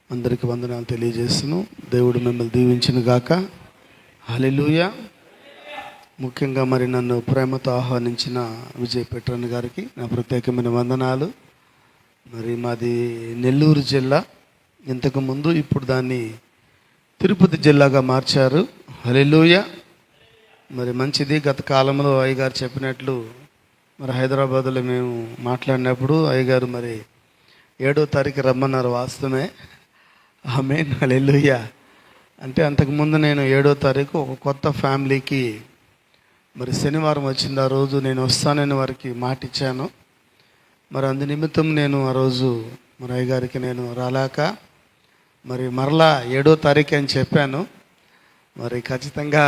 అందరికి వందనాలు తెలియజేస్తున్నాను. దేవుడు మిమ్మల్ని దీవించును గాక. హల్లెలూయా. ముఖ్యంగా మరి నన్ను ప్రేమతో ఆహ్వానించిన విజయ్ పెట్రన్ గారికి నా ప్రత్యేకమైన వందనాలు. మరి మాది నెల్లూరు జిల్లా, ఇంతకుముందు ఇప్పుడు దాన్ని తిరుపతి జిల్లాగా మార్చారు. హల్లెలూయా. మరి మంచిది. గత కాలంలో అయ్యగారు చెప్పినట్లు మరి హైదరాబాద్లో మేము మాట్లాడినప్పుడు అయ్యగారు మరి 7వ తారీఖు రమ్మన్నారు. వాస్తవమే. ఆమేన్. హల్లెలూయా. అంటే అంతకుముందు నేను 7వ తారీఖు ఒక కొత్త ఫ్యామిలీకి మరి శనివారం వచ్చింది. ఆ రోజు నేను వస్తానని వారికి మాట ఇచ్చాను. మరి అందు నిమిత్తం నేను ఆ రోజు మరి అయ్యగారికి నేను రాలేక మరి మరలా 7వ తారీఖు అని చెప్పాను. మరి ఖచ్చితంగా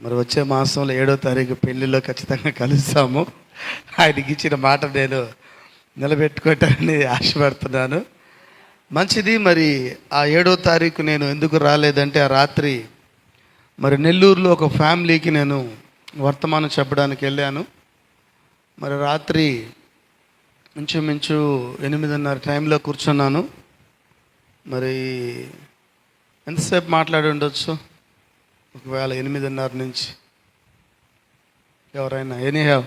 మరి వచ్చే మాసంలో 7వ తారీఖు పెళ్ళిలో ఖచ్చితంగా కలుస్తాము. ఆయనకి ఇచ్చిన మాట నేను నిలబెట్టుకుంటానని ఆశపడుతున్నాను. మంచిది. మరి ఆ 7వ తారీఖు నేను ఎందుకు రాలేదంటే, ఆ రాత్రి మరి నెల్లూరులో ఒక ఫ్యామిలీకి నేను వర్తమానం చెప్పడానికి వెళ్ళాను. మరి రాత్రి ఇంచుమించు 8:30 టైంలో కూర్చున్నాను. మరి ఎంతసేపు మాట్లాడి ఉండొచ్చు? ఒకవేళ 8:30 నుంచి ఎవరైనా ఎనీ హ్యావ్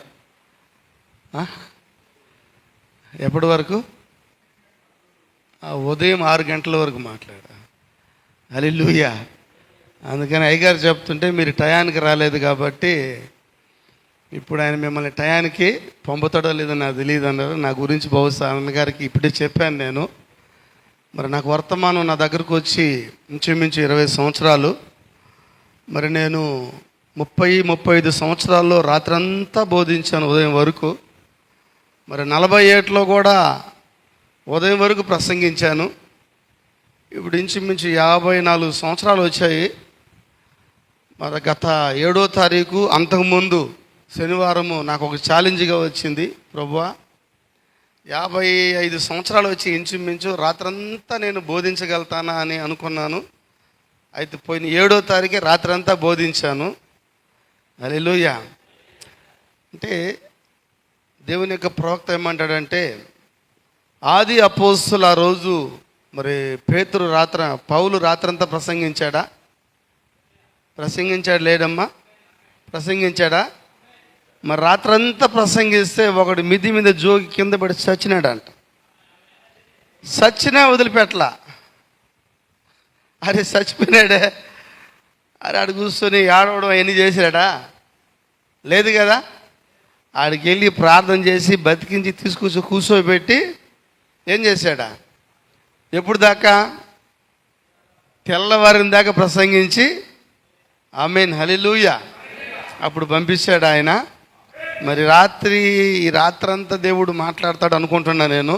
ఎప్పటి వరకు? ఉదయం 6 గంటల వరకు మాట్లాడా. హల్లెలూయా. అందుకని అయ్యగారు చెప్తుంటే మీరు టయానికి రాలేదు కాబట్టి ఇప్పుడు ఆయన మిమ్మల్ని టయానికి పంపుతాడో లేదో నాకు తెలియదు అన్నారు. నా గురించి బహుశా అన్నగారికి ఇప్పుడే చెప్పాను నేను. మరి నాకు వర్తమానం నా దగ్గరకు వచ్చి ఇంచుమించు 20 సంవత్సరాలు. మరి నేను 30-35 సంవత్సరాల్లో రాత్రంతా బోధించాను ఉదయం వరకు. మరి 40 ఏట్లో కూడా ఉదయం వరకు ప్రసంగించాను. ఇప్పుడు ఇంచుమించు 54 సంవత్సరాలు వచ్చాయి. మరి గత 7వ తారీఖు అంతకుముందు శనివారము నాకు ఒక ఛాలెంజ్గా వచ్చింది. ప్రభువా, 55 సంవత్సరాలు వచ్చి ఇంచుమించు రాత్రంతా నేను బోధించగలుగుతానా అని అనుకున్నాను. అయితే పోయిన 7వ తారీఖే రాత్రంతా బోధించాను. హల్లెలూయా. అంటే దేవుని యొక్క ప్రవక్త ఏమంటాడంటే, ఆది అపోస్తులు ఆ రోజు మరి పేతురు పౌలు రాత్రంతా ప్రసంగించాడా? లేడమ్మా? ప్రసంగించాడా? మరి రాత్రంతా ప్రసంగిస్తే ఒకడు మిది మీద జోగి కింద పడి చచ్చినాడంట. చచ్చినా వదిలిపెట్టలా. అరే చచ్చిపోయినాడే, అరే ఆడు కూర్చొని ఆడవడం అవన్నీ చేశాడా? లేదు కదా. ఆడికి వెళ్ళి ప్రార్థన చేసి బతికించి తీసుకొచ్చి కూర్చోబెట్టి ఏం చేశాడా? ఎప్పుడు దాకా? తెల్లవారిన దాకా ప్రసంగించి ఆమేన్. హల్లెలూయా. అప్పుడు పంపించాడు ఆయన. మరి ఈ రాత్రంతా దేవుడు మాట్లాడతాడు అనుకుంటున్నా నేను.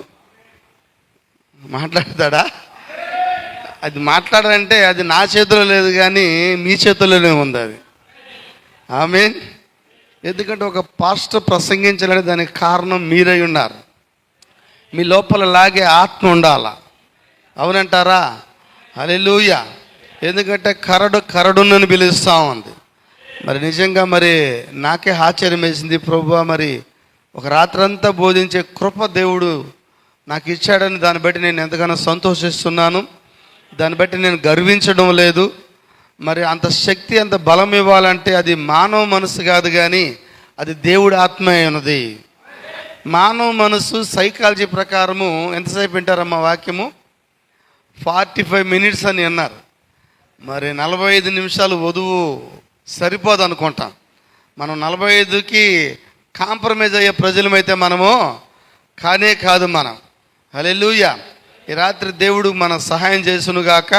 మాట్లాడతాడా? అది మాట్లాడాలంటే అది నా చేతిలో లేదు కానీ మీ చేతుల్లోనే ఉంది అది. ఆమేన్. ఎందుకంటే ఒక పాస్టర్ ప్రసంగించాలంటే దానికి కారణం మీరై ఉన్నారు. మీ లోపల లాగే ఆత్మ ఉండాలా. అవునంటారా? హల్లెలూయా. ఎందుకంటే కరడునని పిలుస్తూ ఉంది. మరి నిజంగా మరి నాకే ఆశ్చర్యం వేసింది. ప్రభువా, మరి ఒక రాత్రంతా బోధించే కృప దేవుడు నాకు ఇచ్చాడని దాన్ని బట్టి నేను ఎంతగానో సంతోషిస్తున్నాను. దాన్ని బట్టి నేను గర్వించడం లేదు. మరి అంత శక్తి, అంత బలం ఇవ్వాలంటే అది మానవ మనసు కాదు కానీ అది దేవుడి ఆత్మ ఉన్నది. మానవ మనసు సైకాలజీ ప్రకారము ఎంతసేపు వింటారమ్మా వాక్యము? 45 మినిట్స్ అని అన్నారు. మరి 45 నిమిషాలు వధువు సరిపోదు అనుకుంటాం. మనం 45కి కాంప్రమైజ్ అయ్యే ప్రజలమైతే మనము కాదు మనం. హల్లెలూయా. ఈ రాత్రి దేవుడు మన సహాయం చేసునుగాక.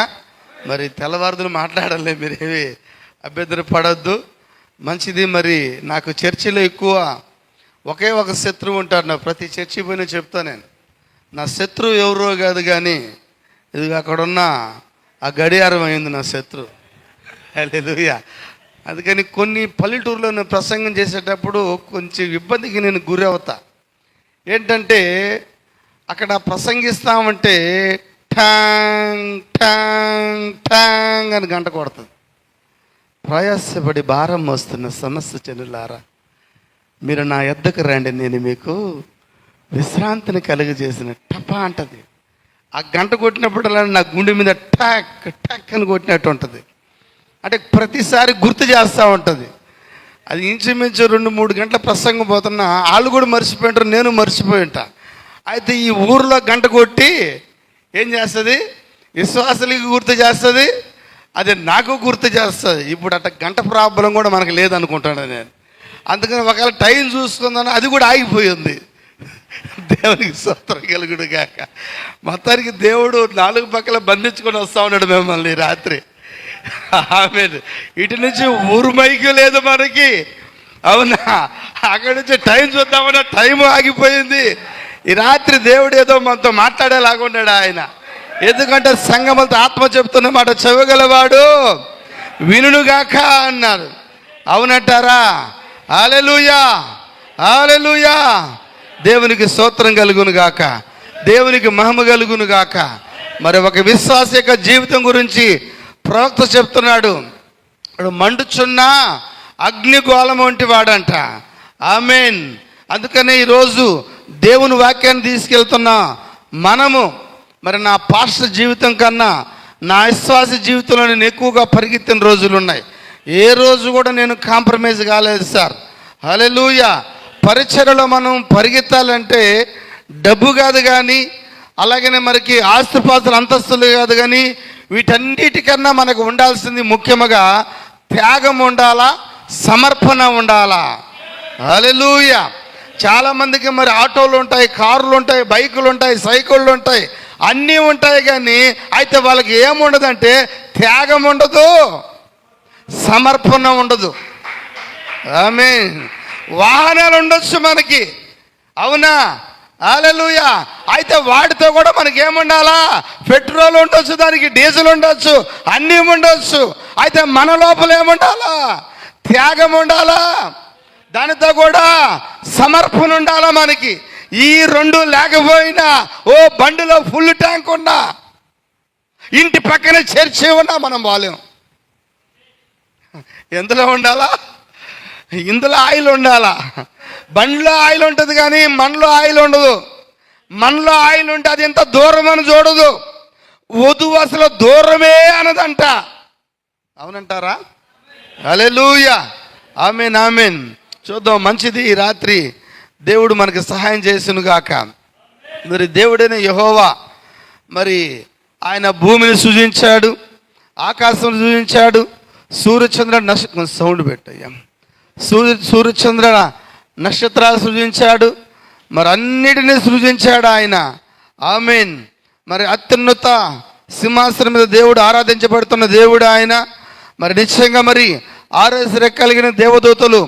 మరి తెల్లవారుదులు మాట్లాడాలి, మీరేమి అభ్యంతరం పడద్దు. మంచిది. మరి నాకు చర్చిలో ఎక్కువ ఒకే ఒక శత్రువు ఉంటాడు. నా ప్రతి చర్చి పోయినా చెప్తా నేను, నా శత్రువు ఎవరో కాదు కానీ ఇది అక్కడున్న ఆ గడియారం అయింది నా శత్రువు. హల్లెలూయా. అందుకని కొన్ని పల్లెటూరులో నేను ప్రసంగం చేసేటప్పుడు కొంచెం ఇబ్బందికి నేను గురవుతా. ఏంటంటే అక్కడ ప్రసంగిస్తామంటే ఠాంగ్ ఠాంగ్ ఠాంగ్ అని గంట కొడుతుంది. ప్రయాసపడి భారం మోస్తున్న సమస్య చెల్లులారా, మీరు నా యొద్దకు రండి, నేను మీకు విశ్రాంతిని కలుగజేసిన టపా అంటది. ఆ గంట కొట్టినప్పుడల్లా నా గుండె మీద టాక్ టాక్ అని కొట్టినట్టు ఉంటుంది. అంటే ప్రతిసారి గుర్తు చేస్తూ ఉంటుంది. అది ఇంచుమించు 2-3 గంటల ప్రసంగం పోతున్నా వాళ్ళు కూడా మర్చిపోయింటారు, నేను మర్చిపోయి ఉంటా. అయితే ఈ ఊర్లో గంట కొట్టి ఏం చేస్తుంది, విశ్వాసులకి గుర్తు చేస్తుంది, అది నాకు గుర్తు చేస్తుంది. ఇప్పుడు అట్లా గంట ప్రాబ్లం కూడా మనకు లేదనుకుంటాను నేను. అందుకని ఒకవేళ టైం చూసుకుందాను, అది కూడా ఆగిపోయింది. దేవునికి స్తోత్రం కలుగుడు గాక. మొత్తానికి దేవుడు 4 పక్కల బంధించుకొని వస్తూ ఉన్నాడు మిమ్మల్ని రాత్రి. ఆమేన్. ఇటు నుంచి ఊరుమైకి లేదు మనకి, అవునా? అక్కడి నుంచి టైం చూద్దామన్నా టైం ఆగిపోయింది. ఈ రాత్రి దేవుడు ఏదో మనతో మాట్లాడేలాగున్నాడు ఆయన. ఎందుకంటే సంగములతో ఆత్మ చెప్తున్న మాట చెవగలవాడు వినుగాక అన్నారు. అవునంటారా? హల్లెలూయా, హల్లెలూయా. దేవునికి స్తోత్రం కలుగును గాక, దేవునికి మహిమ కలుగును గాక. మరి ఒక విశ్వాస యొక్క జీవితం గురించి ప్రవక్త చెప్తున్నాడు. మండుచున్న అగ్నిగోళం వంటి వాడంట. ఆమేన్. అందుకనే ఈరోజు దేవుని వాక్యాన్ని తీసుకెళ్తున్న మనము, మరి నా పాస్టర్ జీవితం కన్నా నా విశ్వాస జీవితంలో నేను ఎక్కువగా పరిగెత్తిన రోజులు ఉన్నాయి. ఏ రోజు కూడా నేను కాంప్రమైజ్ కాలేదు సార్. హల్లెలూయా. పరిచర్యలో మనం పరిగెత్తాలంటే డబ్బు కాదు కానీ, అలాగనే మనకి ఆస్తిపాస్తులు అంతస్తులు కాదు కానీ, వీటన్నిటికన్నా మనకు ఉండాల్సింది ముఖ్యంగా త్యాగం ఉండాలా, సమర్పణ ఉండాలా. హల్లెలూయా. చాలామందికి మరి ఆటోలు ఉంటాయి, కార్లు ఉంటాయి, బైకులు ఉంటాయి, సైకిళ్ళు ఉంటాయి, అన్నీ ఉంటాయి. కానీ అయితే వాళ్ళకి ఏముండదంటే త్యాగం ఉండదు, సమర్పణ ఉండదు. ఆమేన్. వాహనాలు ఉండొచ్చు మనకి, అవునా? హల్లెలూయా. అయితే వాటితో కూడా మనకి ఏముండాలా? పెట్రోల్ ఉండొచ్చు, దానికి డీజిల్ ఉండొచ్చు, అన్నీ ఉండొచ్చు. అయితే మన లోపల ఏముండాలా? త్యాగం ఉండాలా, దానితో కూడా సమర్పణ ఉండాలా మనకి. ఈ 2 లేకపోయినా, ఓ బండిలో ఫుల్ ట్యాంక్ ఉన్నా, ఇంటి పక్కన చర్చి ఉన్నా మనం బాలేం. ఎందులో ఉండాలా? ఇందులో ఆయిల్ ఉండాలా. బండిలో ఆయిల్ ఉంటుంది కానీ మనలో ఆయిల్ ఉండదు. మనలో ఆయిల్ ఉంటే అది ఎంత దూరం అని చూడదు. వధువు అసలు దూరమే అనదంట. అవునంటారా? హల్లెలూయా. ఆమేన్, ఆమేన్. చూద్దాం. మంచిది. ఈ రాత్రి దేవుడు మనకి సహాయం చేసును గాక. మరి దేవుడైన యెహోవా మరి ఆయన భూమిని సృజించాడు, ఆకాశం సృజించాడు, సూర్యచంద్ర సౌండ్ పెట్టయ్యా, సూర్యచంద్ర నక్షత్రాలు సృజించాడు, మరి అన్నిటినీ సృజించాడు ఆయన. ఆమేన్. మరి అత్యున్నత సింహాసనం మీద దేవుడు ఆరాధించబడుతున్న దేవుడు ఆయన. మరి నిశ్చయంగా మరి 6 రెక్కలు కలిగిన దేవదూతలు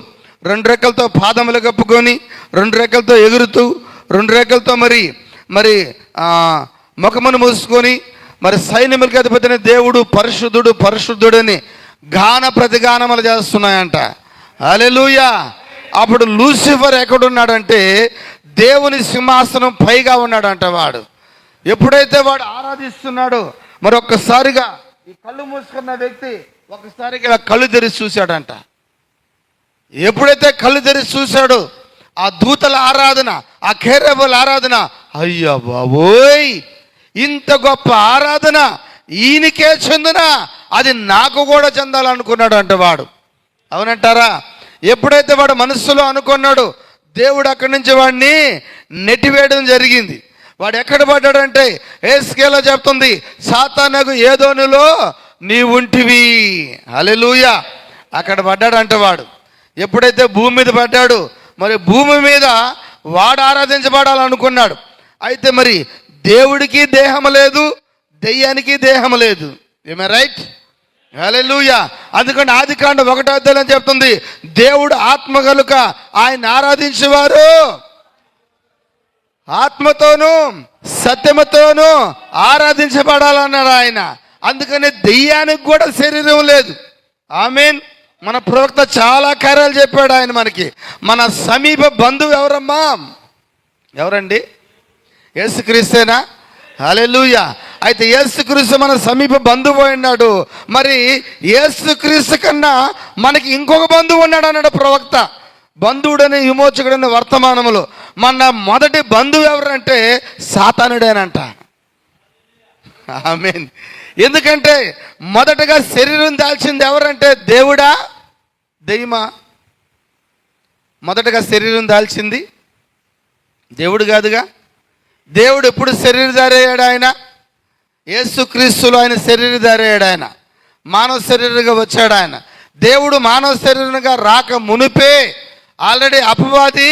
2 రెక్కలతో పాదములు కప్పుకొని, 2 రెక్కలతో ఎగురుతూ, 2 రెక్కలతో మరి ముఖమును మూసుకొని, మరి సైన్యములకు అధిపతిని దేవుడు పరిశుద్ధుడు పరిశుద్ధుడని గాన ప్రతిగానములు చేస్తున్నాయంట. హల్లెలూయా. అప్పుడు లూసిఫర్ ఎక్కడున్నాడంటే దేవుని సింహాసనం పైగా ఉన్నాడంట. వాడు ఎప్పుడైతే వాడు ఆరాధిస్తున్నాడో మరి ఒక్కసారిగా ఈ కళ్ళు మూసుకున్న వ్యక్తి ఒకసారిగా ఇలా కళ్ళు తెరిచి చూశాడంట. ఎప్పుడైతే కళ్ళు తెరిచి చూశాడో ఆ దూతల ఆరాధన, ఆ కేరబుల ఆరాధన, అయ్యా బాబోయ్, ఇంత గొప్ప ఆరాధన ఈయనకే చెందునా, అది నాకు కూడా చెందాలనుకున్నాడు అంట వాడు. అవునంటారా? ఎప్పుడైతే వాడు మనస్సులో అనుకున్నాడు, దేవుడు అక్కడి నుంచి వాడిని నెట్టివేయడం జరిగింది. వాడు ఎక్కడ పడ్డాడంటే హెస్కేలో చెప్తుంది, సాతానుకు ఏదోనులో నీ ఉంటివి. హల్లెలూయా. అక్కడ పడ్డాడంట వాడు. ఎప్పుడైతే భూమి మీద పడ్డాడు, మరి భూమి మీద వాడు ఆరాధించబడాలనుకున్నాడు. అయితే మరి దేవుడికి దేహం లేదు, దెయ్యానికి దేహం లేదు. ఏమే రైట్? హల్లెలూయా. అందుకని ఆదికాండం 1వ అధ్యాయం చెప్తుంది, దేవుడు ఆత్మ కనుక ఆయన ఆరాధించేవారు ఆత్మతోనూ సత్యముతోనూ ఆరాధించబడాలన్నాడు ఆయన. అందుకని దెయ్యానికి కూడా శరీరం లేదు. ఆమేన్. మన ప్రవక్త చాలా కార్యాలు చెప్పాడు ఆయన మనకి. మన సమీప బంధువు ఎవరమ్మా? ఎవరండి? యేసుక్రీస్తేనా? హల్లెలూయా. అయితే యేసుక్రీస్తు మన సమీప బంధువు ఉన్నాడు. మరి యేసుక్రీస్తు కన్నా మనకి ఇంకొక బంధువు ఉన్నాడు అన్నాడు ప్రవక్త. బంధువుడని విమోచకుడని వర్తమానములు. మన మొదటి బంధువు ఎవరంటే సాతానుడేనంట. ఆమేన్. ఎందుకంటే మొదటగా శరీరం దాల్చింది ఎవరంటే దేవుడా దెయ్యమా? మొదటగా శరీరం దాల్చింది దేవుడు కాదుగా. దేవుడు ఎప్పుడు శరీరధారి అయ్యాడు? ఆయన యేసుక్రీస్తులో ఆయన శరీరధారి అయ్యాడు. ఆయన మానవ శరీరంగా వచ్చాడు. ఆయన దేవుడు మానవ శరీరంగా రాక మునిపే ఆల్రెడీ అపవాది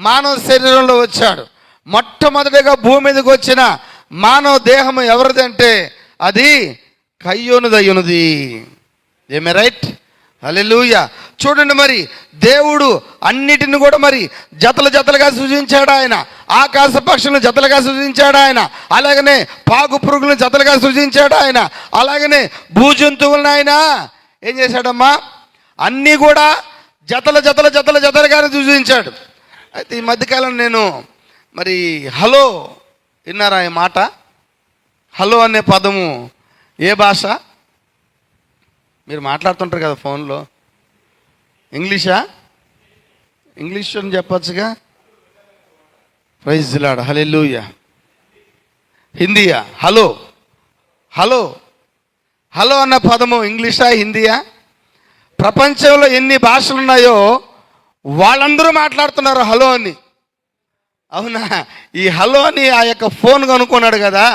మానవ శరీరంలో వచ్చాడు. మొట్టమొదటిగా భూమి మీదకి వచ్చిన మానవ దేహం ఎవరిదంటే అది కయ్యోనుదయ్యునది. ఏమే రైట్? హల్లెలూయా. చూడండి, మరి దేవుడు అన్నిటిని కూడా మరి జతలు జతలుగా సృజించాడు. ఆయన ఆకాశ పక్షులను జతలుగా సృజించాడు. ఆయన అలాగనే పాగు పురుగులను జతలుగా సృజించాడు. ఆయన అలాగనే భూజంతువులను ఆయన ఏం చేశాడమ్మా? అన్నీ కూడా జతలుగానే సృజించాడు. అయితే ఈ మధ్యకాలం నేను మరి హలో విన్నారా ఈ మాట? హలో అనే పదము ఏ భాష? మీరు మాట్లాడుతుంటారు కదా ఫోన్లో. ఇంగ్లీషా? ఇంగ్లీష్ అని చెప్పచ్చుగా. Praise the Lord. హల్లెలూయా. హిందీయా? హలో హలో హలో అన్న పదము ఇంగ్లీషా హిందీయా? ప్రపంచంలో ఎన్ని భాషలు ఉన్నాయో వాళ్ళందరూ మాట్లాడుతున్నారు హలో అని. అవునా? ఈ హలో అని ఆ యొక్క ఫోన్ కనుక్కున్నాడు కదా,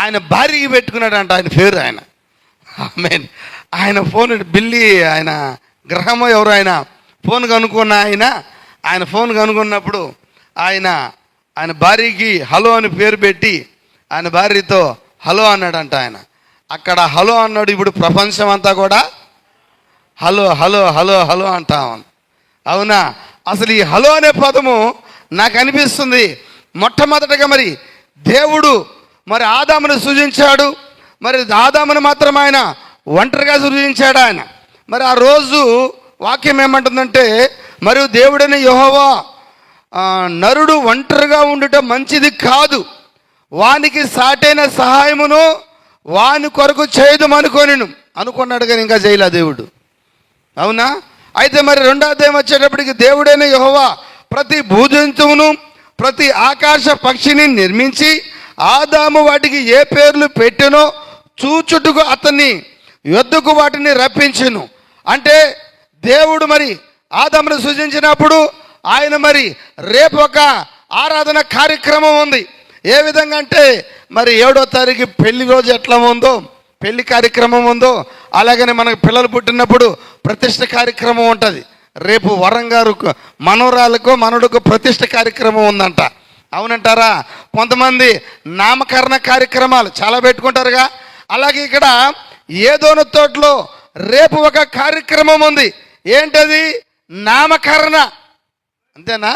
ఆయన భార్యకి పెట్టుకున్నాడంట ఆయన పేరు. ఆయన ఆమేన్. ఆయన ఫోన్ బిల్లి, ఆయన గ్రహమో ఎవరు, ఆయన ఫోన్ కనుక్కున్న ఆయన ఫోన్ కనుక్కున్నప్పుడు ఆయన భార్యకి హలో అని పేరు పెట్టి ఆయన భార్యతో హలో అన్నాడంట. ఆయన అక్కడ హలో అన్నాడు. ఇప్పుడు ప్రపంచం అంతా కూడా హలో హలో హలో హలో అంటాం. అవునా? అసలు ఈ హలో అనే పదము నాకు అనిపిస్తుంది మొట్టమొదటిగా మరి దేవుడు మరి ఆదామును సృజించాడు. మరి ఆదామును మాత్రం ఆయన ఒంటరిగా సృజించాడు. ఆయన మరి ఆ రోజు వాక్యం ఏమంటుందంటే, మరియు దేవుడని యెహోవా నరుడు ఒంటరిగా ఉండటం మంచిది కాదు, వానికి సాటైన సహాయమును వాని కొరకు అనుకున్నాడు కానీ ఇంకా చేయలే దేవుడు. అవునా? అయితే మరి రెండో అధ్యాయం వచ్చేటప్పటికి దేవుడైన యెహోవా ప్రతి భూజంతువును ప్రతి ఆకాశ పక్షిని నిర్మించి ఆదాము వాటికి ఏ పేర్లు పెట్టెనో చూచుటకు అతన్ని యొద్దకు వాటిని రప్పించెను. అంటే దేవుడు మరి ఆదామును సృజించినప్పుడు ఆయన మరి రేపు ఒక ఆరాధన కార్యక్రమం ఉంది. ఏ విధంగా అంటే మరి 7వ తారీఖు పెళ్లి రోజు ఎట్లా ఉందో, పెళ్లి కార్యక్రమం ఉందో, అలాగనే మనకు పిల్లలు పుట్టినప్పుడు ప్రతిష్ఠ కార్యక్రమం ఉంటుంది. రేపు వరంగారు మనవరాలకు మనడుకు ప్రతిష్ఠ కార్యక్రమం ఉందంట. అవునంటారా? కొంతమంది నామకరణ కార్యక్రమాలు చాలా పెట్టుకుంటారుగా. అలాగే ఇక్కడ ఏదోను తోటలో రేపు ఒక కార్యక్రమం ఉంది. ఏంటది? నామకరణ. అంతేనా?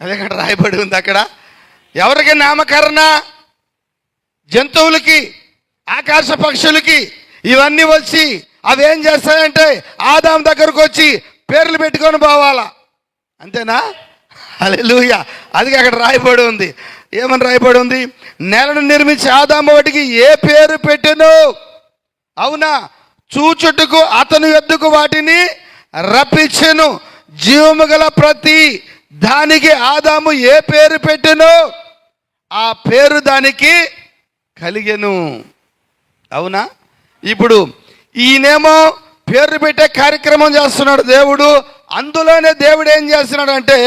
అదే ఇక్కడ రాయబడి ఉంది. అక్కడ ఎవరికి నామకరణ? జంతువులకి, ఆకాశ పక్షులకి. ఇవన్నీ వచ్చి అవి ఏం చేస్తాయంటే ఆదాం దగ్గరకు వచ్చి పేర్లు పెట్టుకొని పోవాలా. అంతేనా? హల్లెలూయా. అది అక్కడ రాయబడి ఉంది. ఏమని రాయబడి ఉంది? నేలను నిర్మించి ఆదాము వాటికి ఏ పేరు పెట్టెను? అవునా? చూచుటకు అతను యొద్దకు వాటిని రప్పించెను. జీవము గల ప్రతి దానికి ఆదాము ఏ పేరు పెట్టెను ఆ పేరు దానికి కలిగెను. అవునా? ఇప్పుడు ఈయనేమో పేరు పెట్టే కార్యక్రమం చేస్తున్నాడు దేవుడు. అందులోనే దేవుడు ఏం చేస్తున్నాడు అంటే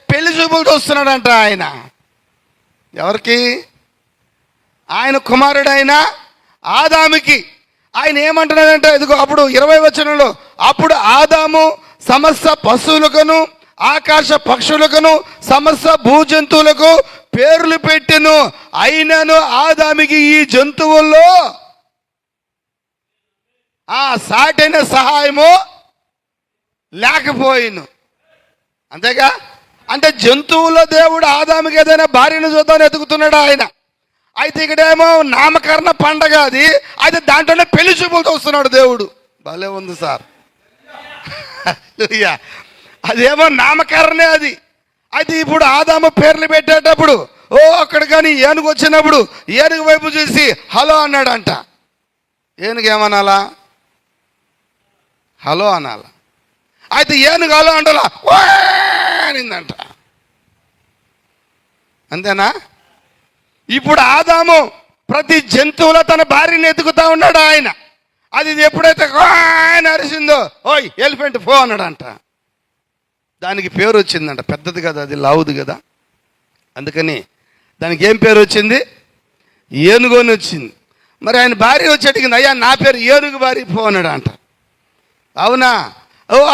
పెళ్లి చూపులు చూస్తున్నాడంట. ఆయన ఎవరికి? ఆయన కుమారుడైన ఆదాముకి. ఆయన ఏమంటున్నాడంటే ఇదిగో అప్పుడు 20వ వచనంలో, అప్పుడు ఆదాము సమస్త పశువులకును ఆకాశ పక్షులకును సమస్త భూజంతువులకు పేర్లు పెట్టెను. అయినను ఆదాముకి ఈ జంతువుల్లో సాటైన సహాయము లేకపోయిను. అంతేగా? అంటే జంతువుల దేవుడు ఆదాముకి ఏదైనా భార్యను చూద్దామని ఎదుగుతున్నాడు ఆయన. అయితే ఇక్కడేమో నామకరణ పండగ అది. అయితే దాంట్లోనే పెళ్లి చూపులు చూస్తున్నాడు దేవుడు. భలే ఉంది సార్. హల్లెలూయా. అదేమో నామకరణే అది. అయితే ఇప్పుడు ఆదాము పేర్లు పెట్టేటప్పుడు అక్కడ కానీ ఏనుగు వచ్చినప్పుడు ఏనుగు వైపు చూసి హలో అన్నాడంట. ఏనుగు ఏమనాలా? హలో అనాలా? అయితే ఏనుగు హలో అంటలా అనిందంట. అంతేనా? ఇప్పుడు ఆదాము ప్రతి జంతువులో తన భార్యని ఎత్తుకుతా ఉన్నాడు ఆయన. అది ఎప్పుడైతే ఆయన అరిసిందో ఓయ్ ఎలిఫెంట్ పో అన్నాడంట. దానికి పేరు వచ్చిందంట. పెద్దది కదా, అది లావుది కదా, అందుకని దానికి ఏం పేరు వచ్చింది? ఏనుగు అని వచ్చింది. మరి ఆయన భార్య వచ్చి అడిగింది, అయ్యా నా పేరు ఏనుగు భార్య పో అన్నాడు అంట. అవునా?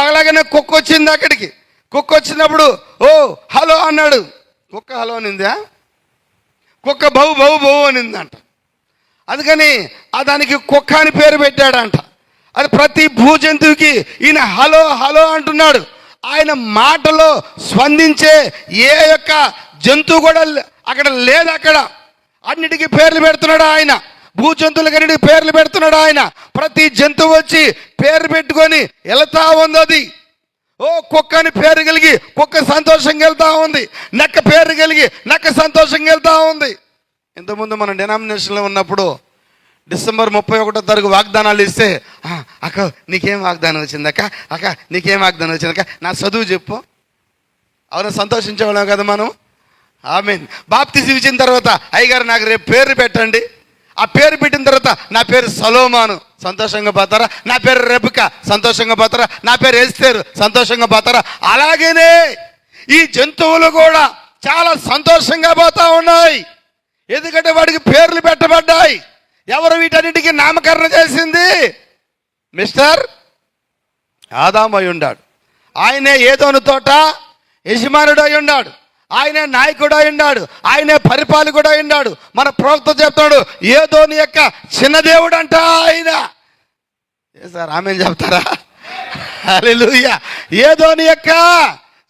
అలాగనే కుక్క వచ్చింది అక్కడికి. కుక్క వచ్చినప్పుడు హలో అన్నాడు. కుక్క హలో అనిందా? కుక్క బహు బహు బహు అనిందంట. అందుకని దానికి కుక్క అని పేరు పెట్టాడంట. అది ప్రతి భూజంతువుకి ఈయన హలో హలో అంటున్నాడు. ఆయన మాటలో స్పందించే ఏ యొక్క జంతువు కూడా అక్కడ లేదు. అక్కడ అన్నిటికీ పేర్లు పెడుతున్నాడు ఆయన. భూజంతువులకన్నిటికీ పేర్లు పెడుతున్నాడు ఆయన. ప్రతి జంతువు వచ్చి పేరు పెట్టుకొని వెళ్తా ఉంది. అది కుక్క అని పేరు కలిగి కుక్క సంతోషంగా వెళ్తా ఉంది. నక్క పేరు కలిగి నక్క సంతోషంగా వెళ్తా ఉంది. ఇంతకుముందు మన డినామినేషన్లో ఉన్నప్పుడు డిసెంబర్ 31వ తారీఖు వాగ్దానాలు ఇస్తే అక్క నీకేం వాగ్దానం వచ్చింది అక్క, అక్క నీకేం వాగ్దానం వచ్చింది అక్క, నా చదువు చెప్పు. అవునా? సంతోషించేవాళ్ళం కదా మనం. ఆమేన్. బాప్తిజం ఇచ్చిన తర్వాత అయ్యగారు నాకు రేపు పేరు పెట్టండి. ఆ పేరు పెట్టిన తర్వాత నా పేరు సలోమాను, సంతోషంగా పోతారా? నా పేరు రెబెకా, సంతోషంగా పోతారా? నా పేరు ఎస్తేరు, సంతోషంగా పోతారా? అలాగేనే ఈ జంతువులు కూడా చాలా సంతోషంగా పోతా ఉన్నాయి. ఎందుకంటే వాడికి పేర్లు పెట్టబడ్డాయి. ఎవరు వీటన్నిటికీ నామకరణ చేసింది? మిస్టర్ ఆదాము అయి ఉన్నాడు. ఆయనే ఏదోను తోట యజమానుడు అయి ఉన్నాడు. ఆయనే నాయకుడు అయి ఉన్నాడు. ఆయనే పరిపాలకుడు అయి ఉన్నాడు. మన ప్రవక్త చెప్తాడు ఏదోని యొక్క చిన్న దేవుడు అంట ఆయన. సార్ ఆమెన్ చెప్తారా? హల్లెలూయా. ఏదోని యొక్క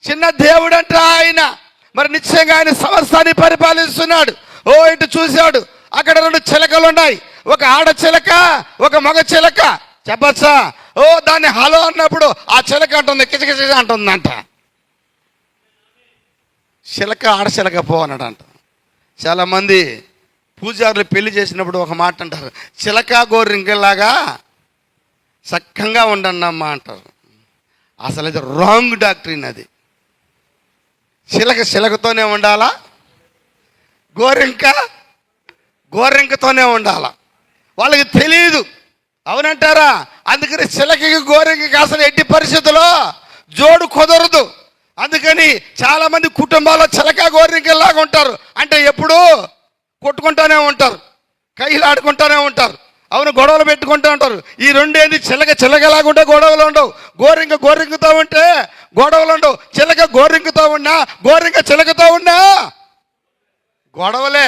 చిన్న దేవుడు అంట ఆయన. మరి నిశ్చయంగా ఆయన సమస్తాన్ని పరిపాలిస్తున్నాడు. ఇటు చూశాడు, అక్కడ 2 చిలకలు ఉన్నాయి. ఒక ఆడ చిలక, ఒక మగ చిలక. చెప్పచ్చా? దాన్ని హలో అన్నప్పుడు ఆ చిలక అంటుంది కిచకిచ అంటుందంట. చిలక ఆడ చిలక పో అన్నాడంట. చాలామంది పూజారులు పెళ్లి చేసినప్పుడు ఒక మాట అంటారు, చిలక గోరింకలాగా చక్కగా ఉండండి అమ్మా అంటారు. అసలు అది రాంగ్ డాక్ట్రిన్. అది చిలక చిలకతోనే ఉండాలా, గోరింక గోరింకతోనే ఉండాలా. వాళ్ళకి తెలియదు. అవునంటారా? అందుకని చిలకకి గోరింకకి అసలు ఎట్టి పరిస్థితుల్లో జోడు కుదరదు. అందుకని చాలా మంది కుటుంబాల్లో చిలక గోరింకలాగా ఉంటారు. అంటే ఎప్పుడూ కొట్టుకుంటూనే ఉంటారు, కైలు ఆడుకుంటూనే ఉంటారు. అవును, గొడవలు పెట్టుకుంటూ ఉంటారు. ఈ రెండేంది? చిలక చిలకలాగా ఉంటే గొడవలు ఉండవు, గోరింక గోరింకతో ఉంటే గొడవలు ఉండవు. చిలక గోరింకతో ఉన్నా, గోరింక చిలకతో ఉన్నా గొడవలే,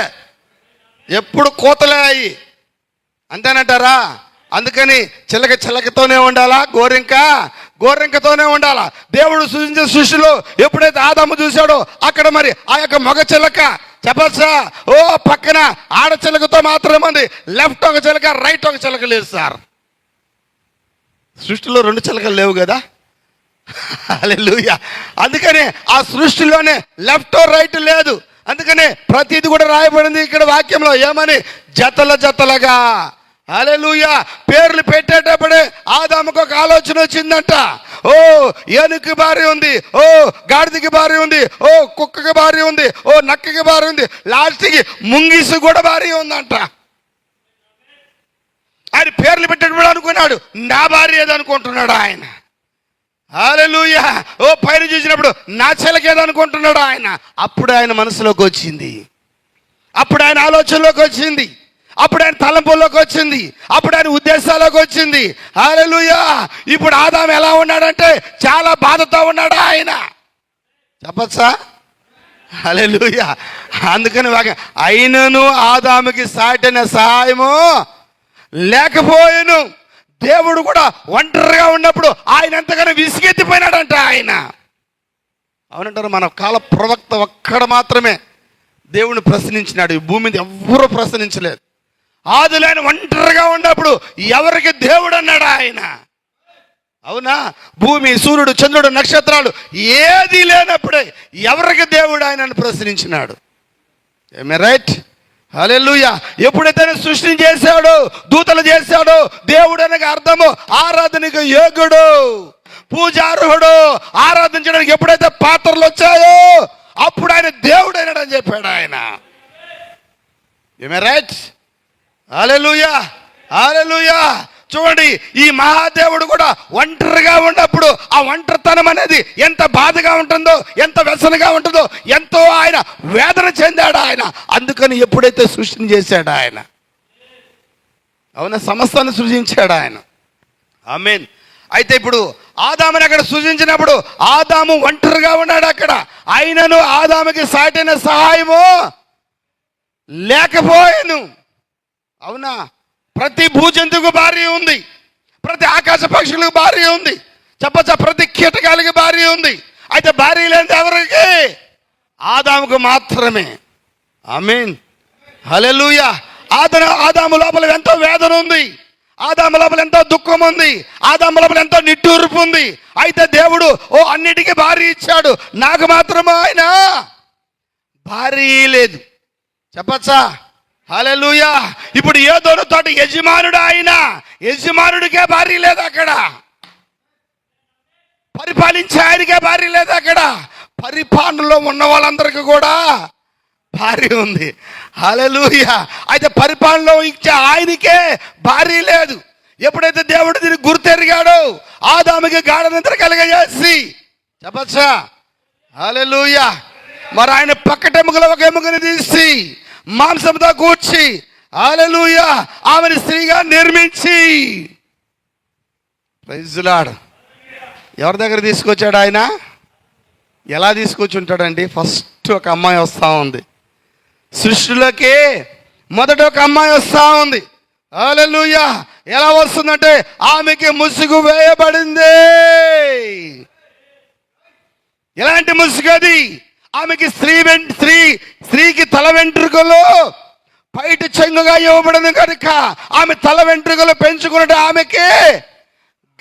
ఎప్పుడు కోతలే అయ్యి. అంతేనంటారా? అందుకని చిలక చిలకతోనే ఉండాలా, గోరింక గోరింకతోనే ఉండాలా. దేవుడు సృష్టించిన సృష్టిలో ఎప్పుడైతే ఆదాము చూశాడో అక్కడ మరి ఆ యొక్క మగ చిలక చెప్పచ్చా పక్కన ఆడ చిలకతో మాత్రమే ఉంది. లెఫ్ట్ ఒక చిలక, రైట్ ఒక చిలక లేదు సార్. సృష్టిలో 2 చిలకలు లేవు కదా. హల్లెలూయా. అందుకని ఆ సృష్టిలోనే లెఫ్ట్ రైట్ లేదు. అందుకనే ప్రతిది కూడా రాయబడింది ఇక్కడ వాక్యంలో ఏమని? జతల జతలుగా. హల్లెలూయా. పేర్లు పెట్టేటప్పుడే ఆదాముకు ఒక ఆలోచన వచ్చిందంట. ఏనుగుకి భార్య ఉంది, గాడిదకి భార్య ఉంది, కుక్కకి భార్య ఉంది, నక్కకి భార్య ఉంది, లాస్ట్కి ముంగిసు కూడా భార్య ఉందంట. ఆయన పేర్లు పెట్టేటప్పుడు అనుకున్నాడు నా భార్య ఏదనుకుంటున్నాడు ఆయన. హల్లెలూయా. పైన చూసినప్పుడు నా చిలకేదనుకుంటున్నాడు ఆయన. అప్పుడు ఆయన మనసులోకి వచ్చింది, అప్పుడు ఆయన ఆలోచనలోకి వచ్చింది, అప్పుడు ఆయన తలంపుల్లోకి వచ్చింది, అప్పుడు ఆయన ఉద్దేశాల్లోకి వచ్చింది. హల్లెలూయా. ఇప్పుడు ఆదాము ఎలా ఉన్నాడంటే చాలా బాధతో ఉన్నాడు ఆయన. చెప్పచ్చా? హల్లెలూయా. అందుకని అయినను ఆదాముకి సాటిన సహాయము లేకపోయాను. దేవుడు కూడా ఒంటరిగా ఉన్నప్పుడు ఆయన ఎంతగానో విసిగెత్తిపోయినాడంట ఆయన. అవునంటారు? మన కాల ప్రవక్త ఒక్కడ మాత్రమే దేవుని ప్రశ్నించినాడు. ఈ భూమి మీద ఎవ్వరూ ప్రశ్నించలేదు. ఆదిలో ఆయన ఒంటరిగా ఉన్నప్పుడు ఎవరికి దేవుడు అన్నాడు ఆయన. అవునా? భూమి, సూర్యుడు, చంద్రుడు, నక్షత్రాలు ఏది లేనప్పుడే ఎవరికి దేవుడు ఆయనను ప్రశ్నించినాడు? ఏమే రైట్? హల్లెలూయా. ఎప్పుడైతే సృష్టిని చేశాడో, దూతలు చేశాడో, దేవుడు అనగా అర్థము ఆరాధనకు యోగ్యుడు, పూజార్హుడు, ఆరాధించడానికి ఎప్పుడైతే పాత్రలు వచ్చాయో అప్పుడు ఆయన దేవుడు అయినాడని చెప్పాడు ఆయన. ఏమే రైట్? హల్లెలూయా, హల్లెలూయా. చూడండి, ఈ మహాదేవుడు కూడా ఒంటరిగా ఉన్నప్పుడు ఆ ఒంటరితనం అనేది ఎంత బాధగా ఉంటుందో, ఎంత వ్యసనగా ఉంటుందో, ఎంతో ఆయన వేదన చెందాడు ఆయన. అందుకని ఎప్పుడైతే సృష్టిని చేశాడు ఆయన, అవునా, సమస్తాన్ని సృజించాడు ఆయన. ఆమేన్. అయితే ఇప్పుడు ఆదాముని అక్కడ సృజించినప్పుడు ఆదాము ఒంటరిగా ఉన్నాడు అక్కడ. ఆయనను ఆదాముకి సాటైన సహాయము లేకపోయాను. అవునా? ప్రతి భూజంతువుకు భార్య ఉంది, ప్రతి ఆకాశ పక్షులకు భార్య ఉంది, చెప్పచ్చా, ప్రతి కీటకాలకి భార్య ఉంది. అయితే భార్య లేనిది ఎవరికి? ఆదాముకు మాత్రమే. ఆమేన్, హల్లెలూయా. ఆదాము లోపల ఎంతో వేదన ఉంది, ఆదాము లోపల ఎంతో దుఃఖం ఉంది, ఆదాము లోపల ఎంతో నిట్టూర్పు ఉంది. అయితే దేవుడు అన్నిటికీ భార్య ఇచ్చాడు, నాకు మాత్రమే ఆయన భార్య లేదు. చెప్పచ్చా? హల్లెలూయా. ఇప్పుడు ఏదోను తోట యజమానుడు ఆయన, యజమానుడికే భార్య లేదు అక్కడ, పరిపాలించే ఆయనకే భార్య లేదు అక్కడ. పరిపాలనలో ఉన్న వాళ్ళందరికీ కూడా భార్య ఉంది. హల్లెలూయా. అయితే పరిపాలనలో ఇచ్చే ఆయనకే భార్య లేదు. ఎప్పుడైతే దేవుడు దీన్ని గుర్తెరిగాడో ఆదాముకి గాఢ నిద్ర కలగజేసి, చెప్పచ్చా? హల్లెలూయా. మరి ఆయన పక్కటెముకలో ఒక ఎముకని తీసి మాంసంతో కూర్చి, హల్లెలూయా, ఆమెను స్త్రీగా నిర్మించి, ప్రైజ్ లార్డ్, ఎవరి దగ్గర తీసుకొచ్చాడు ఆయన? ఎలా తీసుకొచ్చి ఉంటాడండి? ఫస్ట్ ఒక అమ్మాయి వస్తూ ఉంది సృష్టిలోకి, మొదట ఒక అమ్మాయి వస్తూ ఉంది. హల్లెలూయా. ఎలా వస్తుందంటే ఆమెకి ముసుగు వేయబడింది. ఎలాంటి ముసుగు అది? ఆమెకి స్త్రీకి తల వెంట్రుకలు బయట చెంగుగా ఇవ్వబడింది కనుక ఆమె తల వెంట్రుకలు పెంచుకున్నట్టు ఆమెకి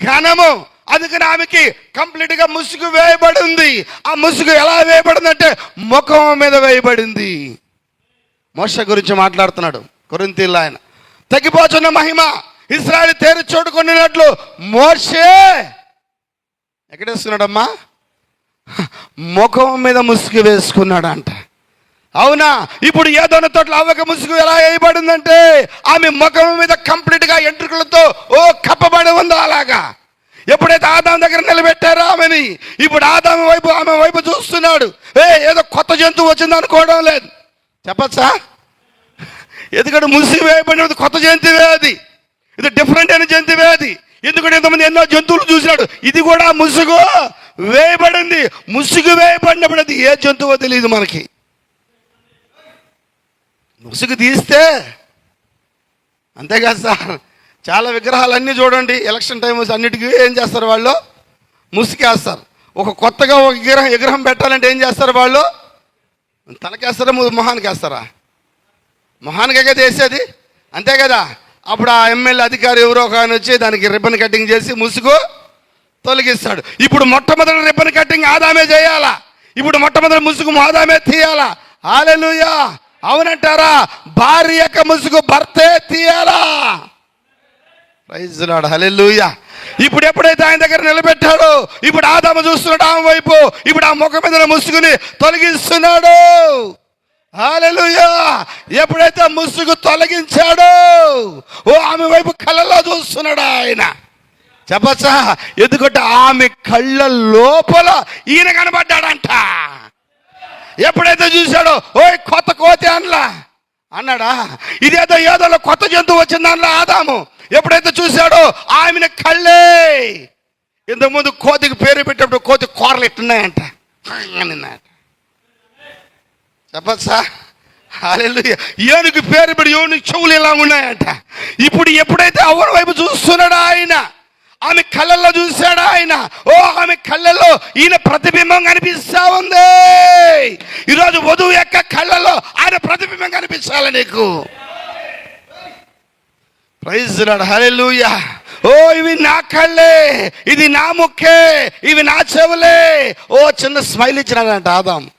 ఘనము. అందుకని ఆమెకి కంప్లీట్ గా ముసుగు వేయబడింది. ఆ ముసుగు ఎలా వేయబడింది అంటే ముఖం మీద వేయబడింది. మోషే గురించి మాట్లాడుతున్నాడు కొరింథీయుల్లో ఆయన. తగ్గిపోతున్న మహిమ ఇశ్రాయేలు తేరు చోటుకొనినట్లు మోషే ఎక్కడేస్తున్నాడమ్మా? ముఖం మీద ముసుగు వేసుకున్నాడంట. అవునా? ఇప్పుడు ఏదోన తోటలో అవ్వక ముసుగు ఎలా వేయబడిందంటే ఆమె ముఖం మీద కంప్లీట్ గా ఎంట్రుకలతో కప్పబడి ఉందో అలాగా. ఎప్పుడైతే ఆదాము దగ్గర నిలబెట్టారో ఆమెని, ఇప్పుడు ఆమె వైపు చూస్తున్నాడు. ఏదో కొత్త జంతువు వచ్చింది అనుకోవడం లేదు. చెప్పచ్చా? ఎందుకంటే ముసుగు వేయబడినది కొత్త జంతువే, అది ఇది డిఫరెంట్ అయిన జంతువే అది. ఎందుకంటే ఇంతమంది ఎన్నో జంతువులు చూసినాడు, ఇది కూడా ముసుగు వేయబడింది. ముసుగు వేయబడినప్పుడు అది ఏ జంతువో తెలియదు మనకి. ముసుగు తీస్తే అంతేకాదు సార్, చాలా విగ్రహాలన్నీ చూడండి, ఎలక్షన్ టైం అన్నిటికీ ఏం చేస్తారు వాళ్ళు? ముసుగేస్తారు. ఒక కొత్తగా ఒక విగ్రహం పెట్టాలంటే ఏం చేస్తారు వాళ్ళు? తలకేస్తారా, మొహానికి వేస్తారా? మొహానికే కదా వేసేది, అంతే కదా. అప్పుడు ఆ ఎమ్మెల్యే అధికారి ఎవరో ఒక ఆయన వచ్చి దానికి రిబ్బన్ కటింగ్ చేసి ముసుగు తొలగిస్తాడు. ఇప్పుడు మొట్టమొదటి రిబ్బన్ కటింగ్ ఆదామే చేయాలా? ఇప్పుడు మొట్టమొదటి ముసుగు ఆదామే తీయాలా? హల్లెలూయా. అవునంటారా? భార్య యొక్క ముసుగు భర్తే తీయాలా? ప్రైజ్ లార్డ్, హల్లెలూయా. ఇప్పుడు ఎప్పుడైతే ఆయన దగ్గర నిలబెట్టాడో ఇప్పుడు ఆదాము చూస్తున్నాడు ఆమె వైపు. ఇప్పుడు ఆ ముఖం మీద ముసుగుని తొలగిస్తున్నాడు. హల్లెలూయా. ఎప్పుడైతే ముసుగు తొలగించాడో ఆమె వైపు కళ్ళలో చూస్తున్నాడు ఆయన. చెప్పచ్చా? ఎందుకంటే ఆమె కళ్ళ లోపల ఈయన కనబడ్డాడంట. ఎప్పుడైతే చూశాడో కొత్త కోతి అన్నాడా? ఇదేదో ఏదో కొత్త జంతువు వచ్చింది అన్న ఆదాము. ఎప్పుడైతే చూశాడో ఆమెను కళ్ళే. ఇంతకుముందు కోతికి పేరు పెట్టేప్పుడు కోతి కూరలు ఎట్టున్నాయంట, చెప్పచ్చా? హల్లెలూయా. ఏనుగు పేరు పెట్టి ఏనుగు చెవులు ఇలా ఉన్నాయంట. ఇప్పుడు ఎప్పుడైతే అవ్వని వైపు చూస్తున్నాడో ఆయన, ఆమె కళ్ళల్లో చూశాడు ఆయన. ఆమె కళ్ళల్లో ఈయన ప్రతిబింబం కనిపిస్తా ఉంది. ఈరోజు వధువు యొక్క కళ్ళల్లో ఆయన ప్రతిబింబం కనిపించాలి నీకు. ప్రైజ్ లార్డ్, హల్లెలూయా. ఓ ఇవి నా కళ్ళే, ఇది నా ముక్కే, ఇవి నా చెవులే. ఓ చిన్న స్మైల్ ఇచ్చినాడంట ఆదాము.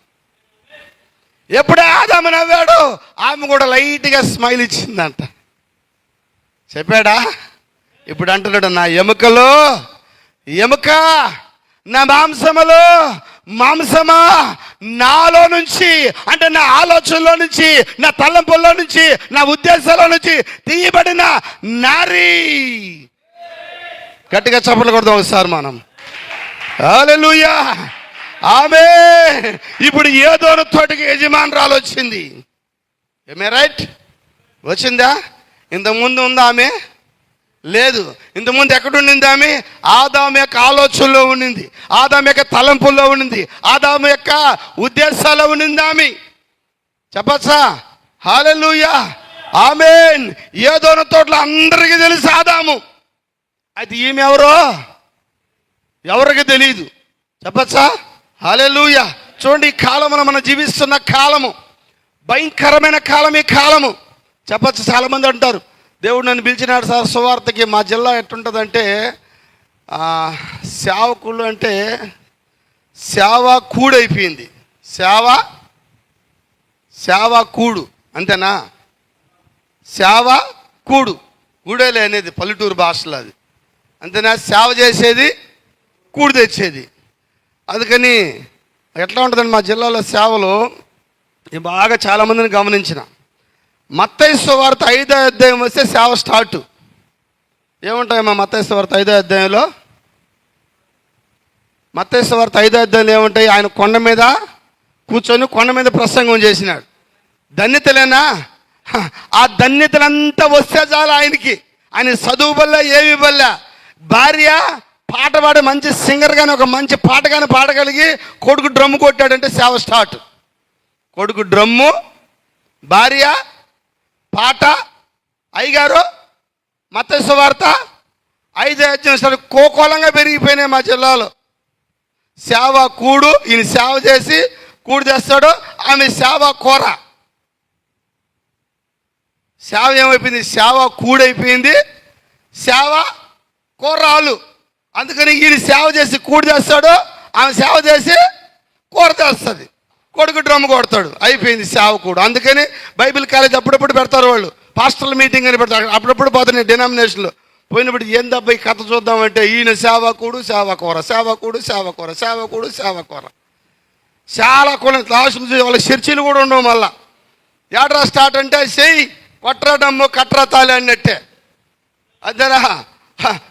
ఎప్పుడే ఆదాము నవ్వాడు, ఆమె కూడా లైట్గా స్మైల్ ఇచ్చిందంట. చెప్పాడా? ఇప్పుడు అంటున్నాడు, నా ఎముకలో ఎముక, నా మాంసములో మాంసమా, నాలో నుంచి అంటే నా ఆలోచనలో నుంచి, నా తలంపుల్లో నుంచి, నా ఉద్దేశాల నుంచి తీయబడిన నారీ. గట్టిగా చప్పట్లు కొడదాం ఒకసారి మనం. హల్లెలూయా, ఆమేన్. ఇప్పుడు ఏదోను తోటికి యజమానురాలు వచ్చింది. ఏమే రైట్? వచ్చిందా? ఇంతకుముందు ఉందా ఆమె? లేదు. ఇంతకుముందు ఎక్కడుండింది ఆమె? ఆదాము యొక్క ఆలోచనలో ఉండింది, ఆదాము యొక్క తలంపుల్లో ఉండింది, ఆదాము యొక్క ఉద్దేశాల్లో ఉండింది ఆమె. చెప్పచ్చా? హల్లెలూయా, ఆమేన్. ఏదోను తోటలో అందరికీ తెలుసు ఆదాము. అది ఈమె ఎవరో ఎవరికి తెలియదు. చెప్పచ్చా? హల్లెలూయా. చూడండి, ఈ కాలమున మనం జీవిస్తున్న కాలము భయంకరమైన కాలం. ఈ కాలము చెప్పచ్చు. చాలామంది అంటారు, దేవుడు నన్ను పిలిచినాడు సార్ సువార్తకి. మా జిల్లా ఎట్టుంటుందంటే సేవకులు అంటే సేవ కూడైపోయింది. సేవ కూడు అంతేనా? సేవ కూడు, కూడేలే అనేది పల్లెటూరు భాషలో అది అంతేనా? సేవ చేసేది, కూడు తెచ్చేది. అందుకని ఎట్లా ఉంటుందండి మా జిల్లాలో సేవలు బాగా చాలామందిని గమనించిన. మత్తయి సువార్త 5వ అధ్యాయం వస్తే సేవ స్టార్ట్. ఏముంటాయమ్మా మత్తయి సువార్త 5వ అధ్యాయంలో? మత్తయి సువార్త 5వ అధ్యాయంలో ఏముంటాయి? ఆయన కొండ మీద కూర్చొని కొండ మీద ప్రసంగం చేసినాడు. ధన్యతలేనా? ఆ ధన్యతలంతా వస్తే చాలు ఆయనకి. ఆయన చదువు వల్ల ఏమి వల్ల, భార్య పాట పాడే మంచి సింగర్ కానీ ఒక మంచి పాట కానీ పాడగలిగి కొడుకు డ్రమ్ము కొట్టాడంటే సేవ స్టార్ట్. కొడుకు డ్రమ్ము, భార్య పాట, అయ్యగారు మత్తయి సువార్త 5వ అధ్యాయం కోకోలంగా పెరిగిపోయినాయి మా జిల్లాలో. సేవ కూడు, ఈయన సేవ చేసి కూడు తెస్తాడు, ఆమె సేవ కూర. సేవ ఏమైపోయింది? సేవ కూడైపోయింది, సేవ కూరలు. అందుకని ఈయన సేవ చేసి కూడి తెస్తాడు, ఆమె సేవ చేసి కూర తెస్తుంది, కొడుకు డ్రమ్ము కొడతాడు, అయిపోయింది సేవ కూడు. అందుకని బైబిల్ కాలేజ్ అప్పుడప్పుడు పెడతారు వాళ్ళు, పాస్టర్ల మీటింగ్ అని పెడతారు. అప్పుడప్పుడు పోతున్నాయి డినామినేషన్లో. పోయినప్పుడు ఏందబ్బా ఈ కథ చూద్దామంటే ఈయన సేవకుడు సేవకూర, సేవకుడు సేవకూర, సేవకుడు సేవకూర. చాలా కొన్ని క్లాసులు వాళ్ళ చర్చీలు కూడా ఉండవు. మళ్ళా ఏడ్రా స్టార్ట్ అంటే చెయ్యి కొట్రా డమ్ము కట్రా తాలి అన్నట్టే. అదేరా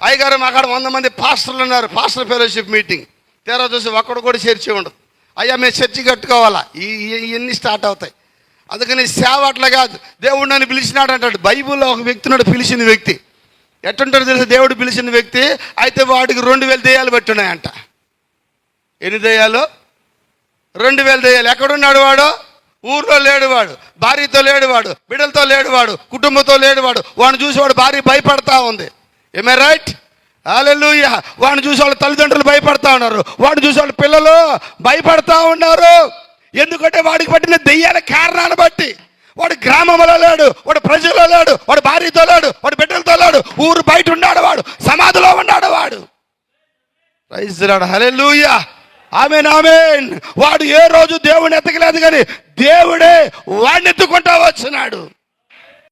అయ్యగారు అక్కడ 100 మంది పాస్టర్లు ఉన్నారు, పాస్టర్ ఫెలోషిప్ మీటింగ్. తీరా చూసి ఒక్కడు కూడా చర్చి ఉండదు. అయ్యా మేము చర్చి కట్టుకోవాలా, ఇవన్నీ స్టార్ట్ అవుతాయి. అందుకని సేవ అట్లా కాదు. దేవుడు నన్ను పిలిచినాడు అంటాడు. బైబిల్లో ఒక వ్యక్తి నాడు పిలిచిన వ్యక్తి ఎట్టుంటాడో తెలుసు? దేవుడు పిలిచిన వ్యక్తి అయితే వాడికి 2000 దెయ్యాలు పెట్టున్నాయంట. ఎన్ని దెయ్యాలు? 2000 దెయ్యాలు. ఎక్కడున్నాడు వాడు? ఊర్లో లేడు వాడు, భార్యతో లేడు వాడు, బిడ్డలతో లేడు వాడు, కుటుంబంతో లేడు వాడు. వాడిని చూసి వాడు భార్య భయపడతా ఉంది. ఏమే రైట్? హల్లెలూయా. వాడిని చూసి వాళ్ళ తల్లిదండ్రులు భయపడతా ఉన్నారు, వాడిని చూసి వాళ్ళ పిల్లలు భయపడతా ఉన్నారు. ఎందుకంటే వాడికి పట్టిన దెయ్యాల కారణాన్ని బట్టి. వాడు గ్రామంలో లేడు, వాడు ప్రజల్లో లేడు, వాడు భార్యతో లేడు, వాడు బిడ్డలతో లేడు, ఊరు బయట ఉన్నాడు వాడు, సమాధిలో ఉన్నాడు వాడు. Praise the Lord. Hallelujah, amen amen. వాడు ఏ రోజు దేవుని ఎత్తకలేదు కానీ దేవుడే వాడిని ఎత్తుకుంటా వచ్చినాడు.